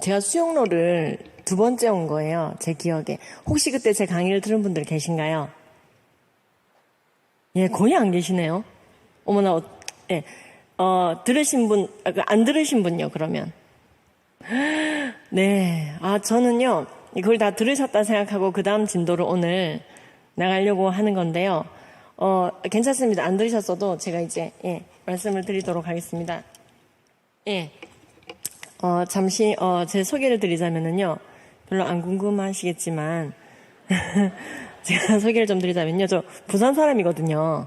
제가 수영로를 두 번째 온 거예요. 제 기억에. 혹시 그때 제 강의를 들은 분들 계신가요? 예, 거의 안 계시네요. 어머나, 예. 들으신 분, 안 들으신 분요, 그러면. 네. 저는요, 그걸 다 들으셨다 생각하고 그 다음 진도를 오늘 나가려고 하는 건데요. 괜찮습니다. 안 들으셨어도 제가 이제, 예, 말씀을 드리도록 하겠습니다. 예. 잠시, 제 소개를 드리자면은요, 별로 안 궁금하시겠지만, 제가 소개를 좀 드리자면요, 저 부산 사람이거든요.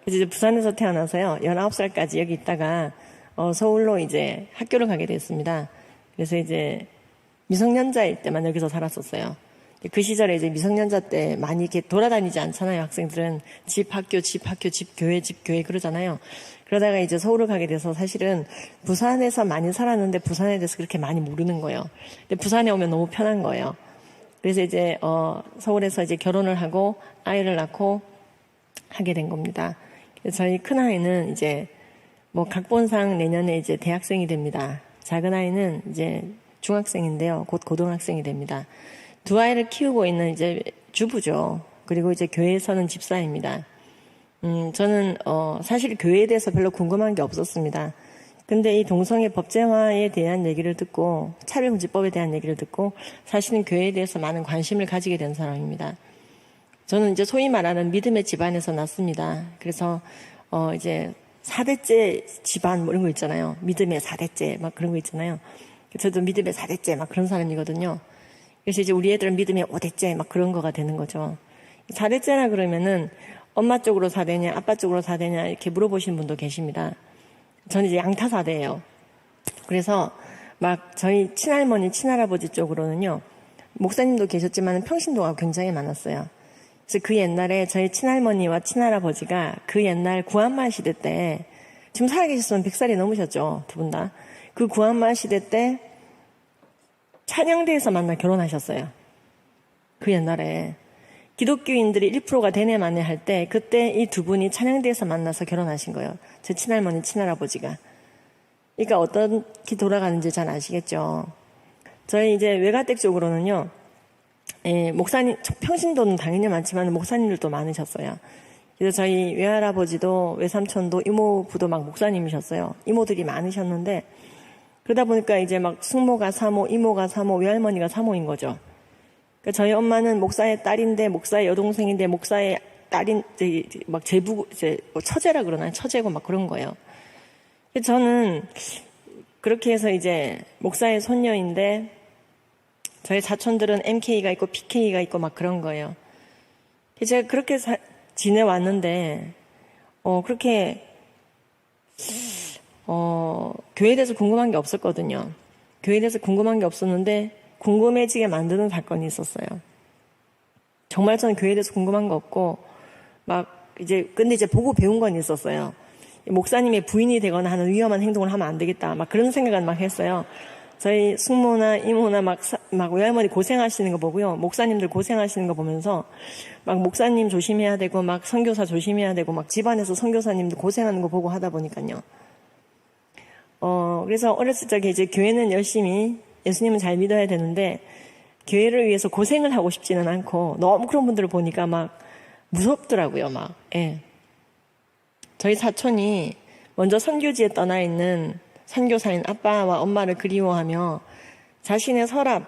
그래서 이제 부산에서 태어나서요, 19살까지 여기 있다가, 서울로 이제 학교를 가게 됐습니다. 그래서 이제 미성년자일 때만 여기서 살았었어요. 그 시절에 이제 미성년자 때 많이 이렇게 돌아다니지 않잖아요. 학생들은 집 학교, 집 학교, 집 교회 그러잖아요. 그러다가 이제 서울을 가게 돼서 사실은 부산에서 많이 살았는데 부산에 대해서 그렇게 많이 모르는 거예요. 근데 부산에 오면 너무 편한 거예요. 그래서 이제 서울에서 이제 결혼을 하고 아이를 낳고 하게 된 겁니다. 그래서 저희 큰 아이는 이제 뭐 각본상 내년에 이제 대학생이 됩니다. 작은 아이는 이제 중학생인데요. 곧 고등학생이 됩니다. 두 아이를 키우고 있는 이제 주부죠. 그리고 이제 교회에서는 집사입니다. 저는 사실 교회에 대해서 별로 궁금한 게 없었습니다. 근데 이 동성애 법제화에 대한 얘기를 듣고 차별금지법에 대한 얘기를 듣고 사실은 교회에 대해서 많은 관심을 가지게 된 사람입니다. 저는 이제 소위 말하는 믿음의 집안에서 났습니다. 그래서 이제 4대째 집안 뭐 이런 거 있잖아요. 믿음의 4대째 막 그런 거 있잖아요. 저도 믿음의 4대째 막 그런 사람이거든요. 그래서 이제 우리 애들은 믿음의 5대째 막 그런 거가 되는 거죠. 4대째라 그러면은 엄마 쪽으로 4대냐 아빠 쪽으로 4대냐 이렇게 물어보시는 분도 계십니다. 저는 이제 양타 4대예요. 그래서 막 저희 친할머니 친할아버지 쪽으로는요. 목사님도 계셨지만 평신도가 굉장히 많았어요. 그래서 그 옛날에 저희 친할머니와 친할아버지가 그 옛날 구한말 시대 때 지금 살아계셨으면 100살이 넘으셨죠. 두 분 다. 그 구한말 시대 때 찬양대에서 만나 결혼하셨어요. 그 옛날에 기독교인들이 1%가 되네 마네 할 때 그때 이 두 분이 찬양대에서 만나서 결혼하신 거예요. 제 친할머니 친할아버지가. 그러니까 어떻게 돌아가는지 잘 아시겠죠. 저희 이제 외가댁 쪽으로는요. 예, 목사님 평신도는 당연히 많지만 목사님들도 많으셨어요. 그래서 저희 외할아버지도 외삼촌도 이모부도 막 목사님이셨어요. 이모들이 많으셨는데 그러다 보니까 이제 막 숙모가 사모, 이모가 사모, 외할머니가 사모인 거죠. 그러니까 저희 엄마는 목사의 딸인데 목사의 여동생인데 목사의 딸인 막 제부 이제 뭐 처제라 그러나요? 처제고 막 그런 거예요. 저는 그렇게 해서 이제 목사의 손녀인데 저희 사촌들은 MK가 있고 PK가 있고 막 그런 거예요. 제가 그렇게 지내왔는데 그렇게 교회에 대해서 궁금한 게 없었거든요. 교회에 대해서 궁금한 게 없었는데 궁금해지게 만드는 사건이 있었어요. 정말 저는 교회에 대해서 궁금한 거 없고 근데 이제 보고 배운 건 있었어요. 목사님의 부인이 되거나 하는 위험한 행동을 하면 안 되겠다. 막 그런 생각은 막 했어요. 저희 숙모나 이모나 막 외할머니 고생하시는 거 보고요. 목사님들 고생하시는 거 보면서 막 목사님 조심해야 되고 막 선교사 조심해야 되고 막 집안에서 선교사님들 고생하는 거 보고 하다 보니까요. 그래서 어렸을 적에 이제 교회는 열심히 예수님은 잘 믿어야 되는데 교회를 위해서 고생을 하고 싶지는 않고 너무 그런 분들을 보니까 막 무섭더라고요. 막. 예. 저희 사촌이 먼저 선교지에 떠나 있는 선교사인 아빠와 엄마를 그리워하며 자신의 서랍,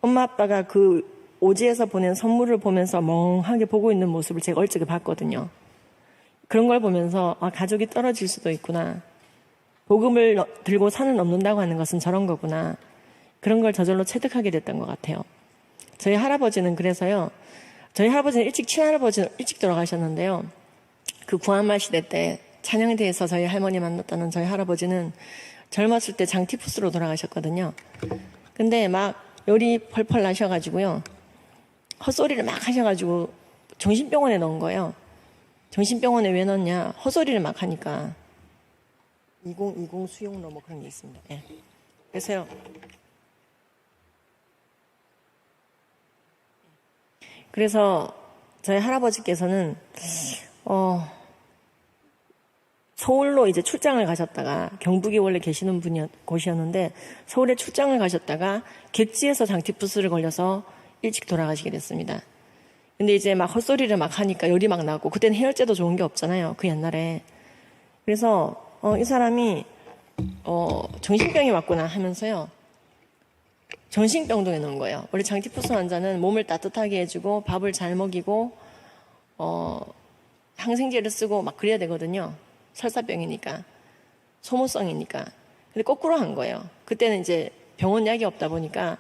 엄마 아빠가 그 오지에서 보낸 선물을 보면서 멍하게 보고 있는 모습을 제가 얼적에 봤거든요. 그런 걸 보면서 가족이 떨어질 수도 있구나. 복음을 들고 산을 넘는다고 하는 것은 저런 거구나. 그런 걸 저절로 체득하게 됐던 것 같아요. 저희 할아버지는 그래서요. 저희 할아버지는 친할아버지는 일찍 돌아가셨는데요. 그 구한말 시대 때 찬양에 대해서 저희 할머니 만났다는 저희 할아버지는 젊었을 때 장티푸스로 돌아가셨거든요. 근데 막 열이 펄펄 나셔가지고요. 헛소리를 막 하셔가지고 정신병원에 넣은 거예요. 정신병원에 왜 넣냐? 헛소리를 막 하니까. 2020 수용로 뭐 그런 게 있습니다. 예. 그래서요. 그래서 저희 할아버지께서는 서울로 이제 출장을 가셨다가, 경북에 원래 계시는 곳이었는데 서울에 출장을 가셨다가 객지에서 장티푸스를 걸려서 일찍 돌아가시게 됐습니다. 근데 이제 막 헛소리를 막 하니까 열이 막 나고, 그때는 해열제도 좋은 게 없잖아요, 그 옛날에. 그래서 이 사람이 정신병이 왔구나 하면서요, 정신병동에 넣은 거예요. 원래 장티푸스 환자는 몸을 따뜻하게 해주고 밥을 잘 먹이고 항생제를 쓰고 막 그래야 되거든요. 설사병이니까, 소모성이니까. 근데 거꾸로 한 거예요. 그때는 이제 병원 약이 없다 보니까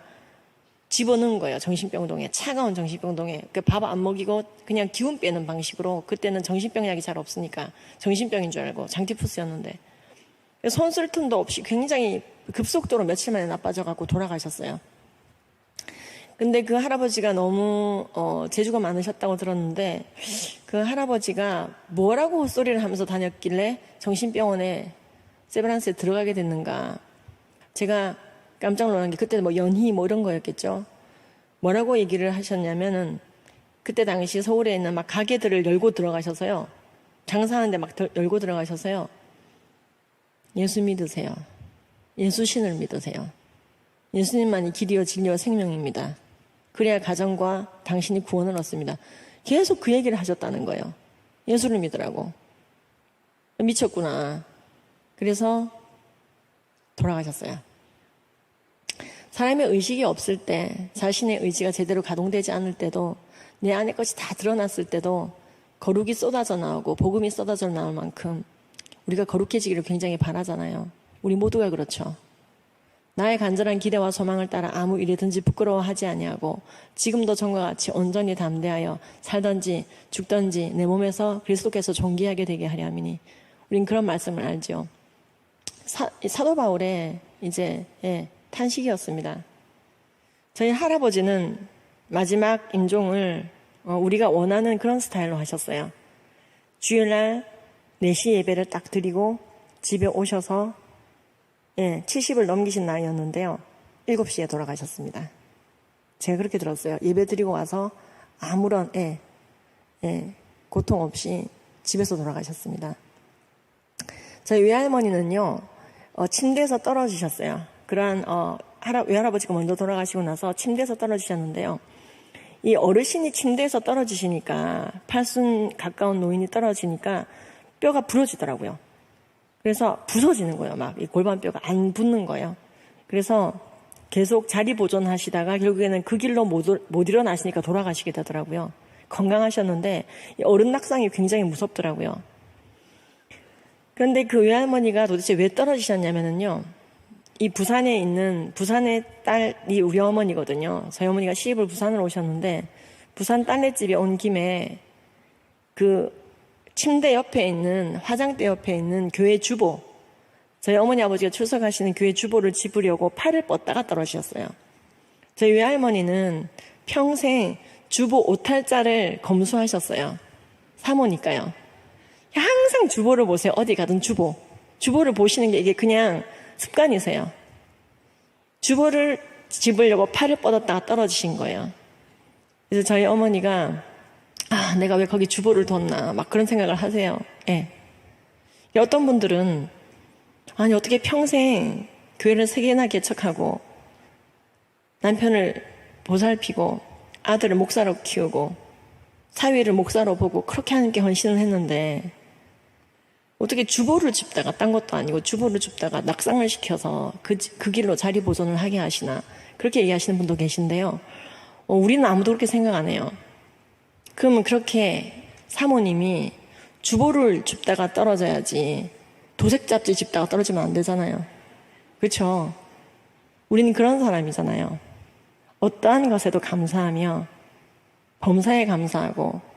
집어넣은 거예요. 정신병동에, 차가운 정신병동에. 밥 안 먹이고 그냥 기운 빼는 방식으로. 그때는 정신병 약이 잘 없으니까 정신병인 줄 알고, 장티푸스였는데 손 쓸 틈도 없이 굉장히 급속도로 며칠 만에 나빠져갖고 돌아가셨어요. 근데 그 할아버지가 너무 재주가 많으셨다고 들었는데, 그 할아버지가 뭐라고 헛소리를 하면서 다녔길래 정신병원에, 세브란스에 들어가게 됐는가. 제가 깜짝 놀란 게, 그때 뭐 연희 뭐 이런 거였겠죠. 뭐라고 얘기를 하셨냐면은, 그때 당시 서울에 있는 막 가게들을 열고 들어가셔서요, 장사하는데 막 열고 들어가셔서요, 예수 믿으세요. 예수신을 믿으세요. 예수님만이 길이요 진리요 생명입니다. 그래야 가정과 당신이 구원을 얻습니다. 계속 그 얘기를 하셨다는 거예요. 예수를 믿으라고. 미쳤구나. 그래서 돌아가셨어요. 사람의 의식이 없을 때, 자신의 의지가 제대로 가동되지 않을 때도, 내 안의 것이 다 드러났을 때도 거룩이 쏟아져 나오고 복음이 쏟아져 나올 만큼 우리가 거룩해지기를 굉장히 바라잖아요. 우리 모두가 그렇죠. 나의 간절한 기대와 소망을 따라 아무 일이든지 부끄러워하지 아니하고 지금도 전과 같이 온전히 담대하여 살든지 죽든지 내 몸에서 그리스도께서 존귀하게 되게 하려 함이니. 우린 그런 말씀을 알죠. 사도 바울의 이제 탄식이었습니다. 저희 할아버지는 마지막 임종을 우리가 원하는 그런 스타일로 하셨어요. 주일날 4시 예배를 딱 드리고 집에 오셔서 70을 넘기신 나이였는데요. 7시에 돌아가셨습니다. 제가 그렇게 들었어요. 예배 드리고 와서 아무런 고통 없이 집에서 돌아가셨습니다. 저희 외할머니는요, 침대에서 떨어지셨어요. 그러한 외할아버지가 먼저 돌아가시고 나서 침대에서 떨어지셨는데요. 이 어르신이 침대에서 떨어지시니까, 팔순 가까운 노인이 떨어지니까 뼈가 부러지더라고요. 그래서 부서지는 거예요. 막 이 골반뼈가 안 붙는 거예요. 그래서 계속 자리 보존하시다가 결국에는 그 길로 못 일어나시니까 돌아가시게 되더라고요. 건강하셨는데 어른 낙상이 굉장히 무섭더라고요. 그런데 그 외할머니가 도대체 왜 떨어지셨냐면요, 이 부산의 딸이 우리 어머니거든요. 저희 어머니가 시집을 부산으로 오셨는데, 부산 딸네 집에 온 김에 그 침대 옆에 있는, 화장대 옆에 있는 교회 주보, 저희 어머니 아버지가 출석하시는 교회 주보를 집으려고 팔을 뻗다가 떨어지셨어요. 저희 외할머니는 평생 주보 오탈자를 검수하셨어요. 사모니까요. 항상 주보를 보세요. 어디 가든 주보를 보시는 게 이게 그냥 습관이세요. 주보를 집으려고 팔을 뻗었다가 떨어지신 거예요. 그래서 저희 어머니가 내가 왜 거기 주보를 뒀나 막 그런 생각을 하세요. 어떤 분들은 아니 어떻게 평생 교회를 3개나 개척하고 남편을 보살피고 아들을 목사로 키우고 사위를 목사로 보고 그렇게 하는 게 헌신을 했는데 어떻게 주보를 줍다가, 딴 것도 아니고 주보를 줍다가 낙상을 시켜서 그 길로 자리 보존을 하게 하시나, 그렇게 얘기하시는 분도 계신데요. 우리는 아무도 그렇게 생각 안 해요. 그러면 그렇게 사모님이 주보를 줍다가 떨어져야지 도색잡지 줍다가 떨어지면 안 되잖아요. 그렇죠? 우리는 그런 사람이잖아요. 어떠한 것에도 감사하며 범사에 감사하고,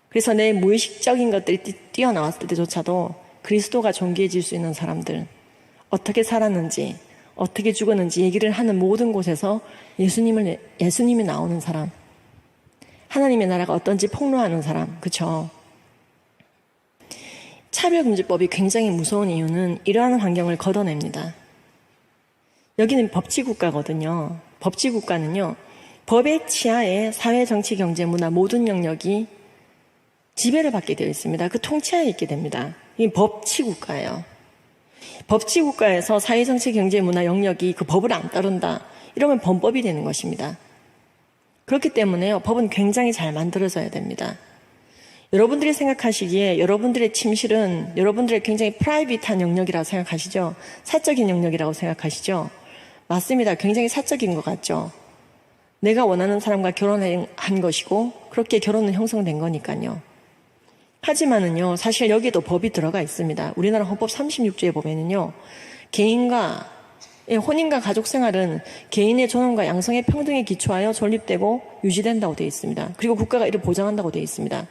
그래서 내 무의식적인 것들이 뛰어나왔을 때조차도 그리스도가 존귀해질 수 있는 사람들, 어떻게 살았는지 어떻게 죽었는지 얘기를 하는 모든 곳에서 예수님이 나오는 사람, 하나님의 나라가 어떤지 폭로하는 사람, 그쵸? 차별금지법이 굉장히 무서운 이유는 이러한 환경을 걷어냅니다. 여기는 법치국가거든요. 법치국가는요, 법의 치하에 사회, 정치, 경제, 문화 모든 영역이 지배를 받게 되어 있습니다. 그 통치하에 있게 됩니다. 이 법치국가예요. 법치국가에서 사회정치, 경제, 문화 영역이 그 법을 안 따른다. 이러면 범법이 되는 것입니다. 그렇기 때문에요. 법은 굉장히 잘 만들어져야 됩니다. 여러분들이 생각하시기에 여러분들의 침실은 여러분들의 굉장히 프라이빗한 영역이라고 생각하시죠? 사적인 영역이라고 생각하시죠? 맞습니다. 굉장히 사적인 것 같죠? 내가 원하는 사람과 결혼한 것이고 그렇게 결혼은 형성된 거니까요. 하지만은요, 사실 여기도 법이 들어가 있습니다. 우리나라 헌법 36조에 보면은요, 혼인과 가족 생활은 개인의 존엄과 양성의 평등에 기초하여 존립되고 유지된다고 되어 있습니다. 그리고 국가가 이를 보장한다고 되어 있습니다.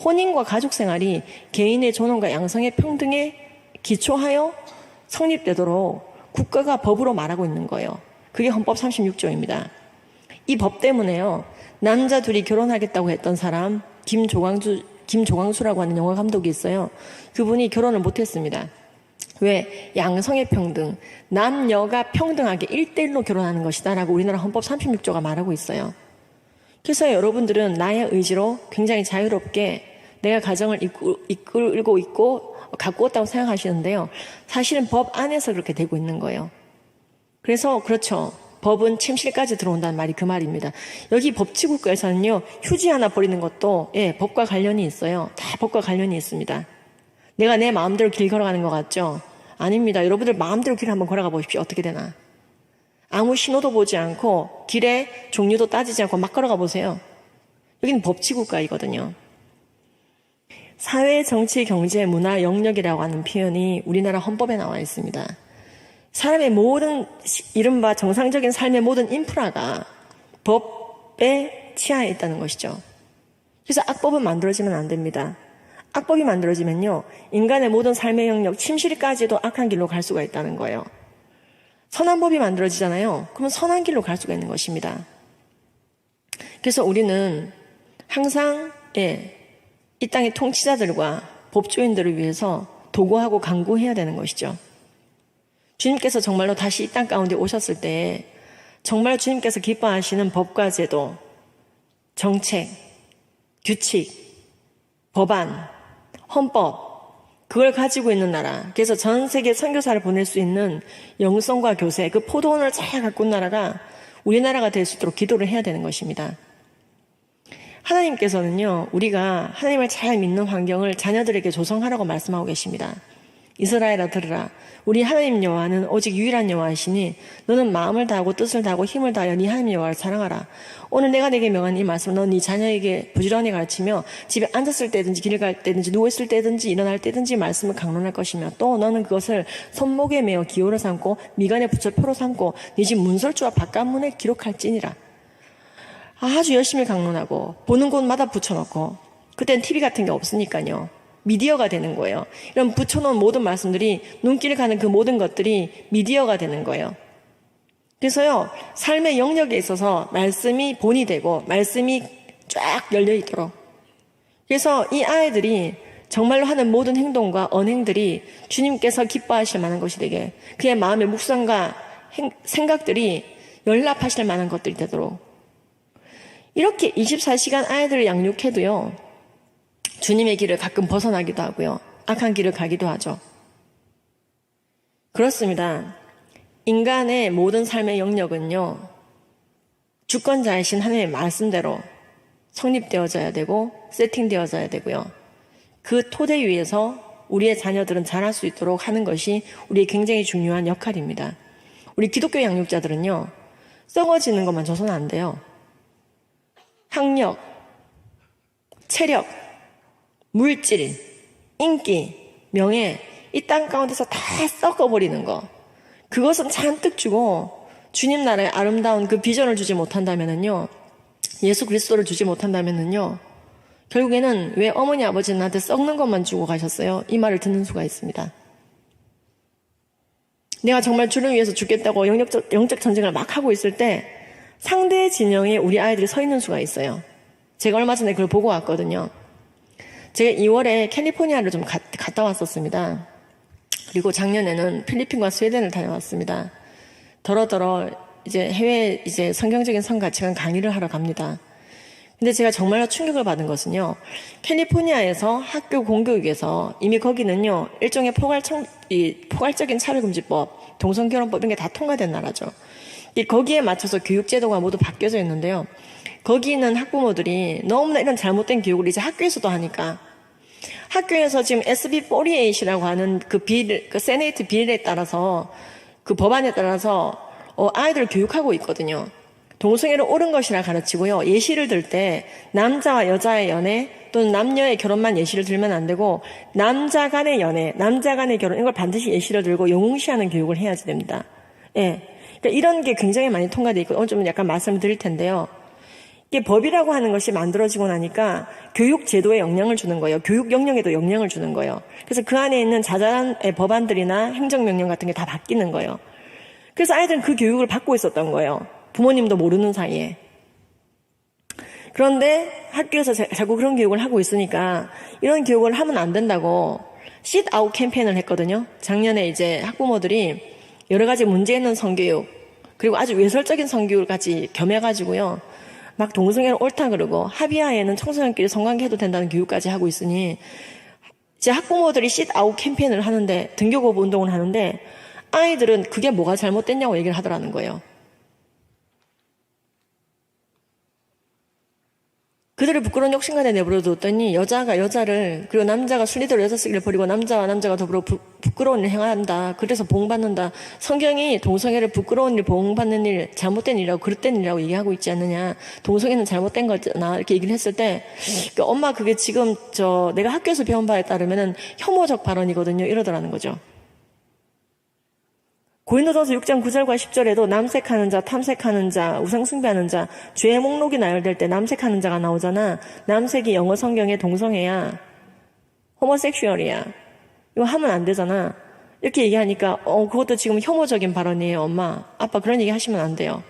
혼인과 가족 생활이 개인의 존엄과 양성의 평등에 기초하여 성립되도록 국가가 법으로 말하고 있는 거예요. 그게 헌법 36조입니다. 이 법 때문에요, 남자 둘이 결혼하겠다고 했던 사람, 김조광수라고 하는 영화 감독이 있어요. 그분이 결혼을 못했습니다. 왜? 양성의 평등, 남녀가 평등하게 1대1로 결혼하는 것이다 라고 우리나라 헌법 36조가 말하고 있어요. 그래서 여러분들은 나의 의지로 굉장히 자유롭게 내가 가정을 이끌고 있고 가꾸었다고 생각하시는데요. 사실은 법 안에서 그렇게 되고 있는 거예요. 그래서 그렇죠. 법은 침실까지 들어온다는 말이 그 말입니다. 여기 법치국가에서는요, 휴지 하나 버리는 것도 법과 관련이 있어요. 다 법과 관련이 있습니다. 내가 내 마음대로 길 걸어가는 것 같죠? 아닙니다. 여러분들 마음대로 길 한번 걸어가 보십시오. 어떻게 되나? 아무 신호도 보지 않고 길의 종류도 따지지 않고 막 걸어가 보세요. 여기는 법치국가이거든요. 사회, 정치, 경제, 문화, 영역이라고 하는 표현이 우리나라 헌법에 나와 있습니다. 사람의 모든 이른바 정상적인 삶의 모든 인프라가 법의 치하에 있다는 것이죠. 그래서 악법은 만들어지면 안 됩니다. 악법이 만들어지면요, 인간의 모든 삶의 영역, 침실까지도 악한 길로 갈 수가 있다는 거예요. 선한 법이 만들어지잖아요. 그러면 선한 길로 갈 수가 있는 것입니다. 그래서 우리는 항상 이 땅의 통치자들과 법조인들을 위해서 도구하고 간구해야 되는 것이죠. 주님께서 정말로 다시 이 땅 가운데 오셨을 때 정말 주님께서 기뻐하시는 법과 제도, 정책, 규칙, 법안, 헌법, 그걸 가지고 있는 나라, 그래서 전 세계 선교사를 보낼 수 있는 영성과 교세, 그 포도원을 잘 가꾼 나라가 우리나라가 될 수 있도록 기도를 해야 되는 것입니다. 하나님께서는요, 우리가 하나님을 잘 믿는 환경을 자녀들에게 조성하라고 말씀하고 계십니다. 이스라엘아 들으라. 우리 하나님 여호와는 오직 유일한 여호와이시니 너는 마음을 다하고 뜻을 다하고 힘을 다하여 네 하나님 여호와를 사랑하라. 오늘 내가 네게 명한 이 말씀을 너는 네 자녀에게 부지런히 가르치며 집에 앉았을 때든지 길을 갈 때든지 누워있을 때든지 일어날 때든지 말씀을 강론할 것이며 또 너는 그것을 손목에 메어 기호를 삼고 미간에 붙여 표로 삼고 네 집 문설주와 바깥문에 기록할지니라. 아주 열심히 강론하고 보는 곳마다 붙여놓고, 그때는 TV 같은 게 없으니까요. 미디어가 되는 거예요. 이런 붙여놓은 모든 말씀들이, 눈길 가는 그 모든 것들이 미디어가 되는 거예요. 그래서요, 삶의 영역에 있어서 말씀이 본이 되고 말씀이 쫙 열려있도록, 그래서 이 아이들이 정말로 하는 모든 행동과 언행들이 주님께서 기뻐하실 만한 것이 되게, 그의 마음의 묵상과 생각들이 연락하실 만한 것들이 되도록, 이렇게 24시간 아이들을 양육해도요, 주님의 길을 가끔 벗어나기도 하고요, 악한 길을 가기도 하죠. 그렇습니다. 인간의 모든 삶의 영역은요, 주권자이신 하나님의 말씀대로 성립되어져야 되고 세팅되어져야 되고요, 그 토대 위에서 우리의 자녀들은 자랄 수 있도록 하는 것이 우리의 굉장히 중요한 역할입니다. 우리 기독교 양육자들은요, 썩어지는 것만 줘서는 안 돼요. 학력, 체력, 물질, 인기, 명예, 이 땅 가운데서 다 썩어버리는 거, 그것은 잔뜩 주고 주님 나라의 아름다운 그 비전을 주지 못한다면은요, 예수 그리스도를 주지 못한다면은요, 결국에는 왜 어머니 아버지는 나한테 썩는 것만 주고 가셨어요? 이 말을 듣는 수가 있습니다. 내가 정말 주를 위해서 죽겠다고 영적 전쟁을 막 하고 있을 때 상대 진영에 우리 아이들이 서 있는 수가 있어요. 제가 얼마 전에 그걸 보고 왔거든요. 제가 2월에 캘리포니아를 좀 갔다 왔었습니다. 그리고 작년에는 필리핀과 스웨덴을 다녀왔습니다. 더러더러 이제 해외 성경적인 성 가치관 강의를 하러 갑니다. 근데 제가 정말로 충격을 받은 것은요, 캘리포니아에서 학교 공교육에서 이미 거기는요, 일종의 포괄적인 차별금지법, 동성결혼법 이런 게 다 통과된 나라죠. 거기에 맞춰서 교육제도가 모두 바뀌어져 있는데요. 거기 있는 학부모들이 너무나 이런 잘못된 교육을 이제 학교에서도 하니까, 학교에서 지금 SB48이라고 하는 그 세네이트 비례에 따라서, 그 법안에 따라서, 아이들을 교육하고 있거든요. 동성애를 옳은 것이라 가르치고요. 예시를 들 때 남자와 여자의 연애 또는 남녀의 결혼만 예시를 들면 안 되고 남자 간의 연애, 남자 간의 결혼 이걸 반드시 예시를 들고 영웅시하는 교육을 해야지 됩니다. 예. 그러니까 이런 게 굉장히 많이 통과되어 있고 오늘 좀 약간 말씀을 드릴 텐데요. 이게 법이라고 하는 것이 만들어지고 나니까 교육 제도에 영향을 주는 거예요. 교육 영역에도 영향을 주는 거예요. 그래서 그 안에 있는 자잘한 법안들이나 행정명령 같은 게 다 바뀌는 거예요. 그래서 아이들은 그 교육을 받고 있었던 거예요. 부모님도 모르는 사이에. 그런데 학교에서 자꾸 그런 교육을 하고 있으니까 이런 교육을 하면 안 된다고 sit out 캠페인을 했거든요. 작년에 이제 학부모들이 여러 가지 문제 있는 성교육 그리고 아주 외설적인 성교육을 같이 겸해가지고요. 막 동성애는 옳다 그러고 합의하에는 청소년끼리 성관계해도 된다는 교육까지 하고 있으니 이제 학부모들이 sit out 캠페인을 하는데 등교거부 운동을 하는데 아이들은 그게 뭐가 잘못됐냐고 얘기를 하더라는 거예요. 그들을 부끄러운 욕심간에 내버려뒀더니 여자가 여자를 그리고 남자가 순리대로 여자 쓰기를 버리고 남자와 남자가 더불어 부끄러운 일을 행한다. 그래서 보응받는다. 성경이 동성애를 부끄러운 일, 보응받는 일, 잘못된 일이라고 그릇된 일이라고 얘기하고 있지 않느냐. 동성애는 잘못된 거잖아. 이렇게 얘기를 했을 때 엄마 그게 지금 내가 학교에서 배운 바에 따르면은 혐오적 발언이거든요. 이러더라는 거죠. 고린도전서 6장 9절과 10절에도 남색하는 자, 탐색하는 자, 우상숭배하는 자, 죄의 목록이 나열될 때 남색하는 자가 나오잖아. 남색이 영어 성경에 동성애야. 호모섹슈얼이야. 이거 하면 안 되잖아. 이렇게 얘기하니까 그것도 지금 혐오적인 발언이에요. 엄마, 아빠 그런 얘기 하시면 안 돼요.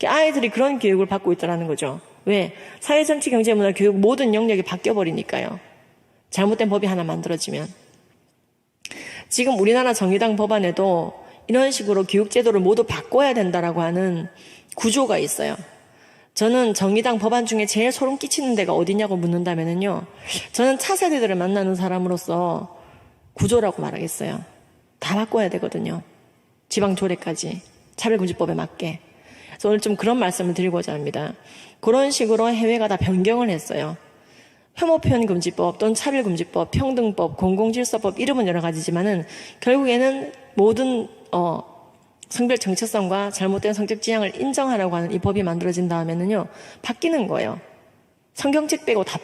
아이들이 그런 교육을 받고 있다는 거죠. 왜? 사회 정치, 경제, 문화, 교육 모든 영역이 바뀌어버리니까요. 잘못된 법이 하나 만들어지면. 지금 우리나라 정의당 법안에도 이런 식으로 교육제도를 모두 바꿔야 된다라고 하는 구조가 있어요. 저는 정의당 법안 중에 제일 소름 끼치는 데가 어디냐고 묻는다면요. 저는 차세대들을 만나는 사람으로서 구조라고 말하겠어요. 다 바꿔야 되거든요. 지방조례까지 차별금지법에 맞게. 그래서 오늘 좀 그런 말씀을 드리고자 합니다. 그런 식으로 해외가 다 변경을 했어요. 혐오표현금지법 또는 차별금지법, 평등법, 공공질서법 이름은 여러 가지지만은 결국에는 모든 성별 정체성과 잘못된 성적 지향을 인정하라고 하는 이 법이 만들어진 다음에는요 바뀌는 거예요. 성경책 빼고 다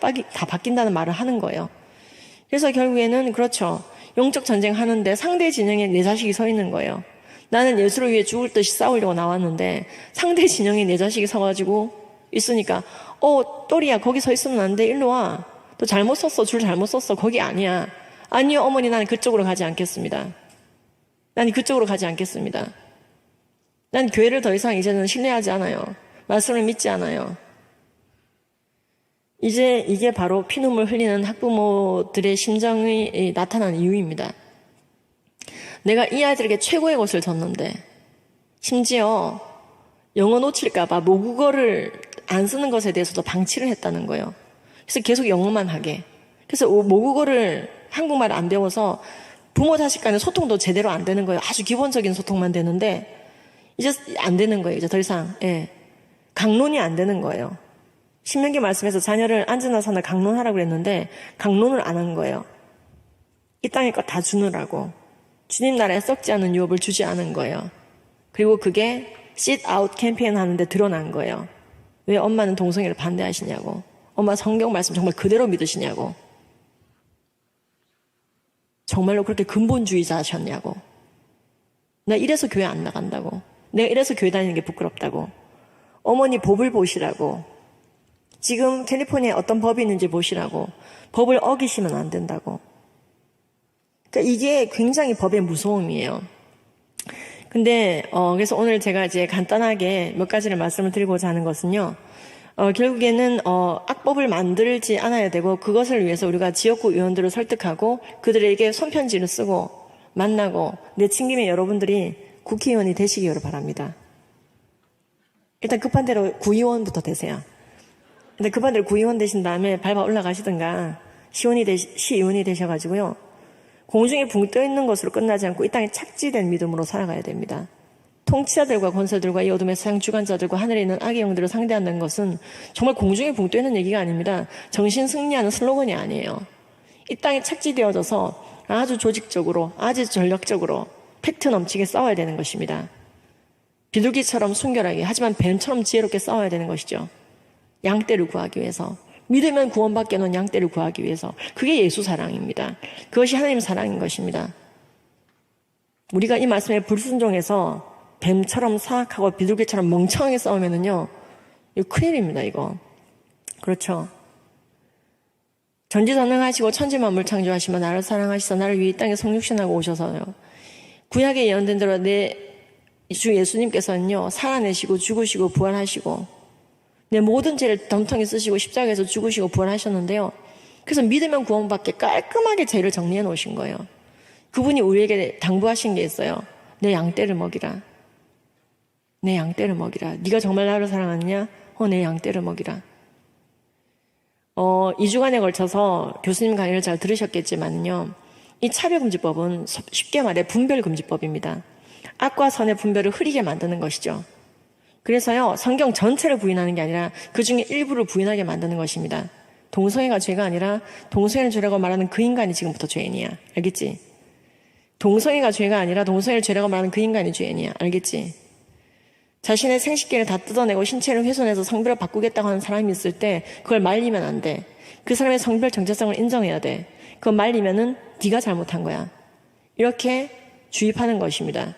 바뀐다는 말을 하는 거예요. 그래서 결국에는 그렇죠. 영적 전쟁 하는데 상대 진영에 내 자식이 서 있는 거예요. 나는 예수를 위해 죽을 듯이 싸우려고 나왔는데 상대 진영에 내 자식이 서가지고 있으니까 또리야 거기 서 있으면 안 돼. 일로 와. 또 잘못 썼어. 줄 잘못 썼어. 거기 아니야. 아니요 어머니 나는 그쪽으로 가지 않겠습니다. 난 그쪽으로 가지 않겠습니다. 난 교회를 더 이상 이제는 신뢰하지 않아요. 말씀을 믿지 않아요. 이제 이게 바로 피눈물 흘리는 학부모들의 심정이 나타난 이유입니다. 내가 이 아이들에게 최고의 것을 줬는데 심지어 영어 놓칠까봐 모국어를 안 쓰는 것에 대해서도 방치를 했다는 거예요. 그래서 계속 영어만 하게. 그래서 모국어를 한국말을 안 배워서 부모 자식 간의 소통도 제대로 안 되는 거예요. 아주 기본적인 소통만 되는데 이제 안 되는 거예요. 이제 더 이상 강론이 안 되는 거예요. 신명기 말씀에서 자녀를 앉으나 서나 강론하라고 그랬는데 강론을 안 한 거예요. 이 땅의 것 다 주느라고 주님 나라에 썩지 않은 유업을 주지 않은 거예요. 그리고 그게 sit out 캠페인 하는데 드러난 거예요. 왜 엄마는 동성애를 반대하시냐고. 엄마 성경 말씀 정말 그대로 믿으시냐고. 정말로 그렇게 근본주의자셨냐고. 나 이래서 교회 안 나간다고. 내가 이래서 교회 다니는 게 부끄럽다고. 어머니 법을 보시라고. 지금 캘리포니아에 어떤 법이 있는지 보시라고. 법을 어기시면 안 된다고. 그러니까 이게 굉장히 법의 무서움이에요. 근데 그래서 오늘 제가 이제 간단하게 몇 가지를 말씀을 드리고자 하는 것은요. 결국에는 악법을 만들지 않아야 되고 그것을 위해서 우리가 지역구 의원들을 설득하고 그들에게 손편지를 쓰고 만나고 내친김에 여러분들이 국회의원이 되시기를 바랍니다. 일단 급한 대로 구의원부터 되세요. 근데 그분들 구의원 되신 다음에 밟아 올라가시든가 시의원이 되셔가지고요. 공중에 붕 떠 있는 것으로 끝나지 않고 이 땅에 착지된 믿음으로 살아가야 됩니다. 통치자들과 권세들과 이 어둠의 세상 주관자들과 하늘에 있는 악의 영들을 상대하는 것은 정말 공중에 붕 떠 있는 얘기가 아닙니다. 정신 승리하는 슬로건이 아니에요. 이 땅에 착지되어져서 아주 조직적으로, 아주 전략적으로 팩트 넘치게 싸워야 되는 것입니다. 비둘기처럼 순결하게, 하지만 뱀처럼 지혜롭게 싸워야 되는 것이죠. 양떼를 구하기 위해서. 믿으면 구원받게 놓은 양떼를 구하기 위해서. 그게 예수 사랑입니다. 그것이 하나님 사랑인 것입니다. 우리가 이 말씀에 불순종해서 뱀처럼 사악하고 비둘기처럼 멍청하게 싸우면은요, 이거 큰일입니다, 이거. 그렇죠. 전지전능하시고 천지만물 창조하시며 나를 사랑하시사 나를 위해 이 땅에 성육신하고 오셔서요. 구약에 예언된 대로 내 주 예수님께서는요, 살아내시고 죽으시고 부활하시고 내 모든 죄를 덤텅이 쓰시고 십자가에서 죽으시고 부활하셨는데요. 그래서 믿으면 구원받게 깔끔하게 죄를 정리해 놓으신 거예요. 그분이 우리에게 당부하신 게 있어요. 내 양떼를 먹이라. 내 양떼를 먹이라. 네가 정말 나를 사랑하느냐? 내 양떼를 먹이라. 2주간에 걸쳐서 교수님 강의를 잘 들으셨겠지만요. 이 차별금지법은 쉽게 말해 분별금지법입니다. 악과 선의 분별을 흐리게 만드는 것이죠. 그래서요, 성경 전체를 부인하는 게 아니라 그 중에 일부를 부인하게 만드는 것입니다. 동성애가 죄가 아니라 동성애를 죄라고 말하는 그 인간이 지금부터 죄인이야. 알겠지? 동성애가 죄가 아니라 동성애를 죄라고 말하는 그 인간이 죄인이야. 알겠지? 자신의 생식기를 다 뜯어내고 신체를 훼손해서 성별을 바꾸겠다고 하는 사람이 있을 때 그걸 말리면 안 돼. 그 사람의 성별 정체성을 인정해야 돼. 그거 말리면은 네가 잘못한 거야. 이렇게 주입하는 것입니다.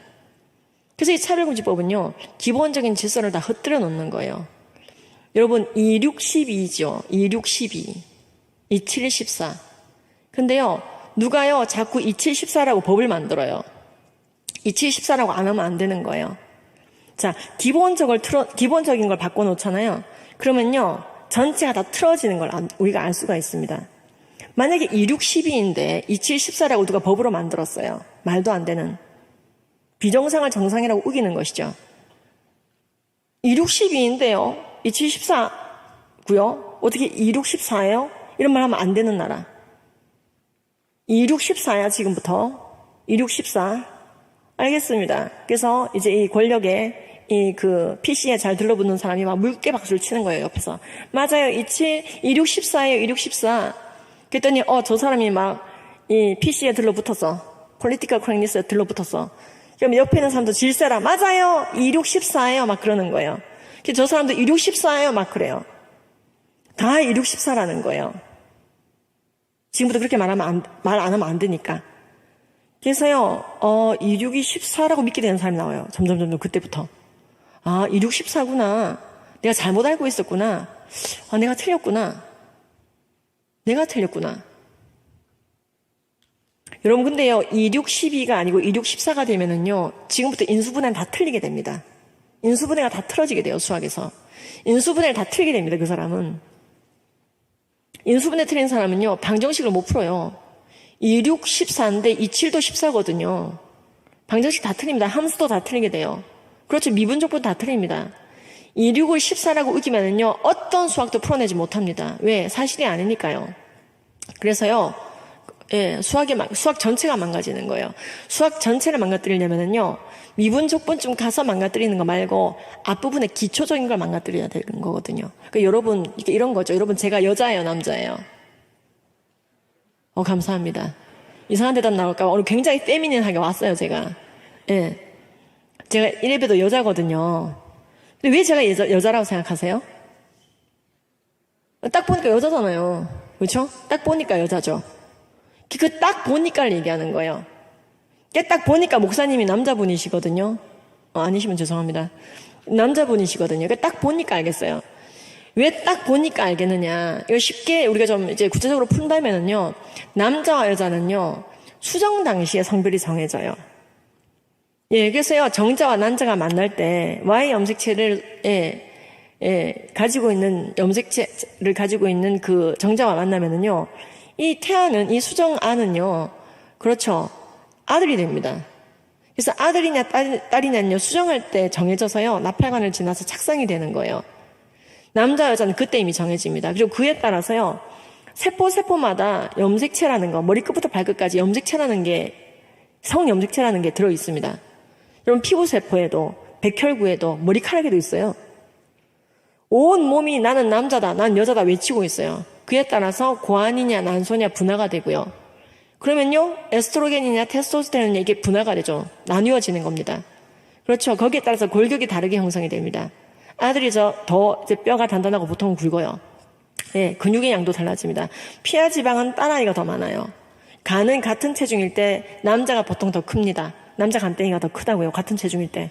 그래서 이 차별금지법은요, 기본적인 질서를 다 흩뜨려 놓는 거예요. 여러분, 2612죠. 2612. 2714. 근데요, 누가요, 자꾸 2714라고 법을 만들어요. 2714라고 안 하면 안 되는 거예요. 자, 기본적인 걸 바꿔놓잖아요. 그러면요, 전체가 다 틀어지는 걸 우리가 알 수가 있습니다. 만약에 2612인데 2714라고 누가 법으로 만들었어요. 말도 안 되는. 비정상을 정상이라고 우기는 것이죠. 2612인데요. 2714고요. 어떻게 2614예요? 이런 말 하면 안 되는 나라. 2614야 지금부터. 2614. 알겠습니다. 그래서 이제 이 권력에 PC에 잘 들러붙는 사람이 막 물개 박수를 치는 거예요, 옆에서. 맞아요. 2614예요, 2614. 그랬더니, 저 사람이 막 이 PC에 들러붙었어. 폴리티컬 커렉니스에 들러붙었어. 그럼 옆에 있는 사람도 질세라. 맞아요. 2614예요. 막 그러는 거예요. 저 사람도 2614예요. 막 그래요. 다 2614라는 거예요. 지금부터 그렇게 말 안 하면 안 되니까. 그래서요, 26이 14라고 믿게 되는 사람이 나와요. 점점 그때부터. 26, 14구나. 내가 잘못 알고 있었구나. 내가 틀렸구나. 여러분, 근데요, 26, 12가 아니고 26, 14가 되면은요, 지금부터 인수분해는 다 틀리게 됩니다. 인수분해가 다 틀어지게 돼요, 수학에서. 인수분해를 다 틀리게 됩니다, 그 사람은. 인수분해 틀린 사람은요, 방정식을 못 풀어요. 26, 14인데 27도 14거든요. 방정식 다 틀립니다. 함수도 다 틀리게 돼요. 그렇죠. 미분적분 다 틀립니다. 26을 14라고 우기면은요, 어떤 수학도 풀어내지 못합니다. 왜? 사실이 아니니까요. 그래서요, 수학 전체가 망가지는 거예요. 수학 전체를 망가뜨리려면은요, 미분적분쯤 가서 망가뜨리는 거 말고 앞부분의 기초적인 걸 망가뜨려야 되는 거거든요. 그러니까 여러분, 이런 거죠. 여러분, 제가 여자예요, 남자예요? 감사합니다. 이상한 대답 나올까 봐 오늘 굉장히 페미닌하게 왔어요, 제가. 제가 이래봬도 여자거든요. 근데 왜 제가 여자라고 생각하세요? 딱 보니까 여자잖아요. 그렇죠? 딱 보니까 여자죠. 그 딱 보니까를 얘기하는 거예요. 딱 보니까 목사님이 남자분이시거든요. 아니시면 죄송합니다. 남자분이시거든요. 딱 보니까 알겠어요. 왜 딱 보니까 알겠느냐. 이거 쉽게 우리가 좀 이제 구체적으로 푼다면은요. 남자와 여자는요. 수정 당시에 성별이 정해져요. 그래서요. 정자와 난자가 만날 때 Y 염색체를 가지고 있는 염색체를 가지고 있는 그 정자와 만나면은요. 이 태아는 이 수정아는요. 그렇죠. 아들이 됩니다. 그래서 아들이냐 딸이냐는요. 수정할 때 정해져서요. 나팔관을 지나서 착상이 되는 거예요. 남자, 여자는 그때 이미 정해집니다. 그리고 그에 따라서요, 세포마다 염색체라는 거, 머리끝부터 발끝까지 염색체라는 게, 성염색체라는 게 들어있습니다. 여러분, 피부세포에도, 백혈구에도, 머리카락에도 있어요. 온 몸이 나는 남자다, 난 여자다 외치고 있어요. 그에 따라서 고환이냐, 난소냐 분화가 되고요. 그러면요, 에스트로겐이냐, 테스토스테론이냐, 이게 분화가 되죠. 나뉘어지는 겁니다. 그렇죠. 거기에 따라서 골격이 다르게 형성이 됩니다. 아들이 더 이제 뼈가 단단하고 보통은 굵어요. 예, 근육의 양도 달라집니다. 피하 지방은 딸아이가 더 많아요. 간은 같은 체중일 때 남자가 보통 더 큽니다. 남자 간땡이가 더 크다고요. 같은 체중일 때.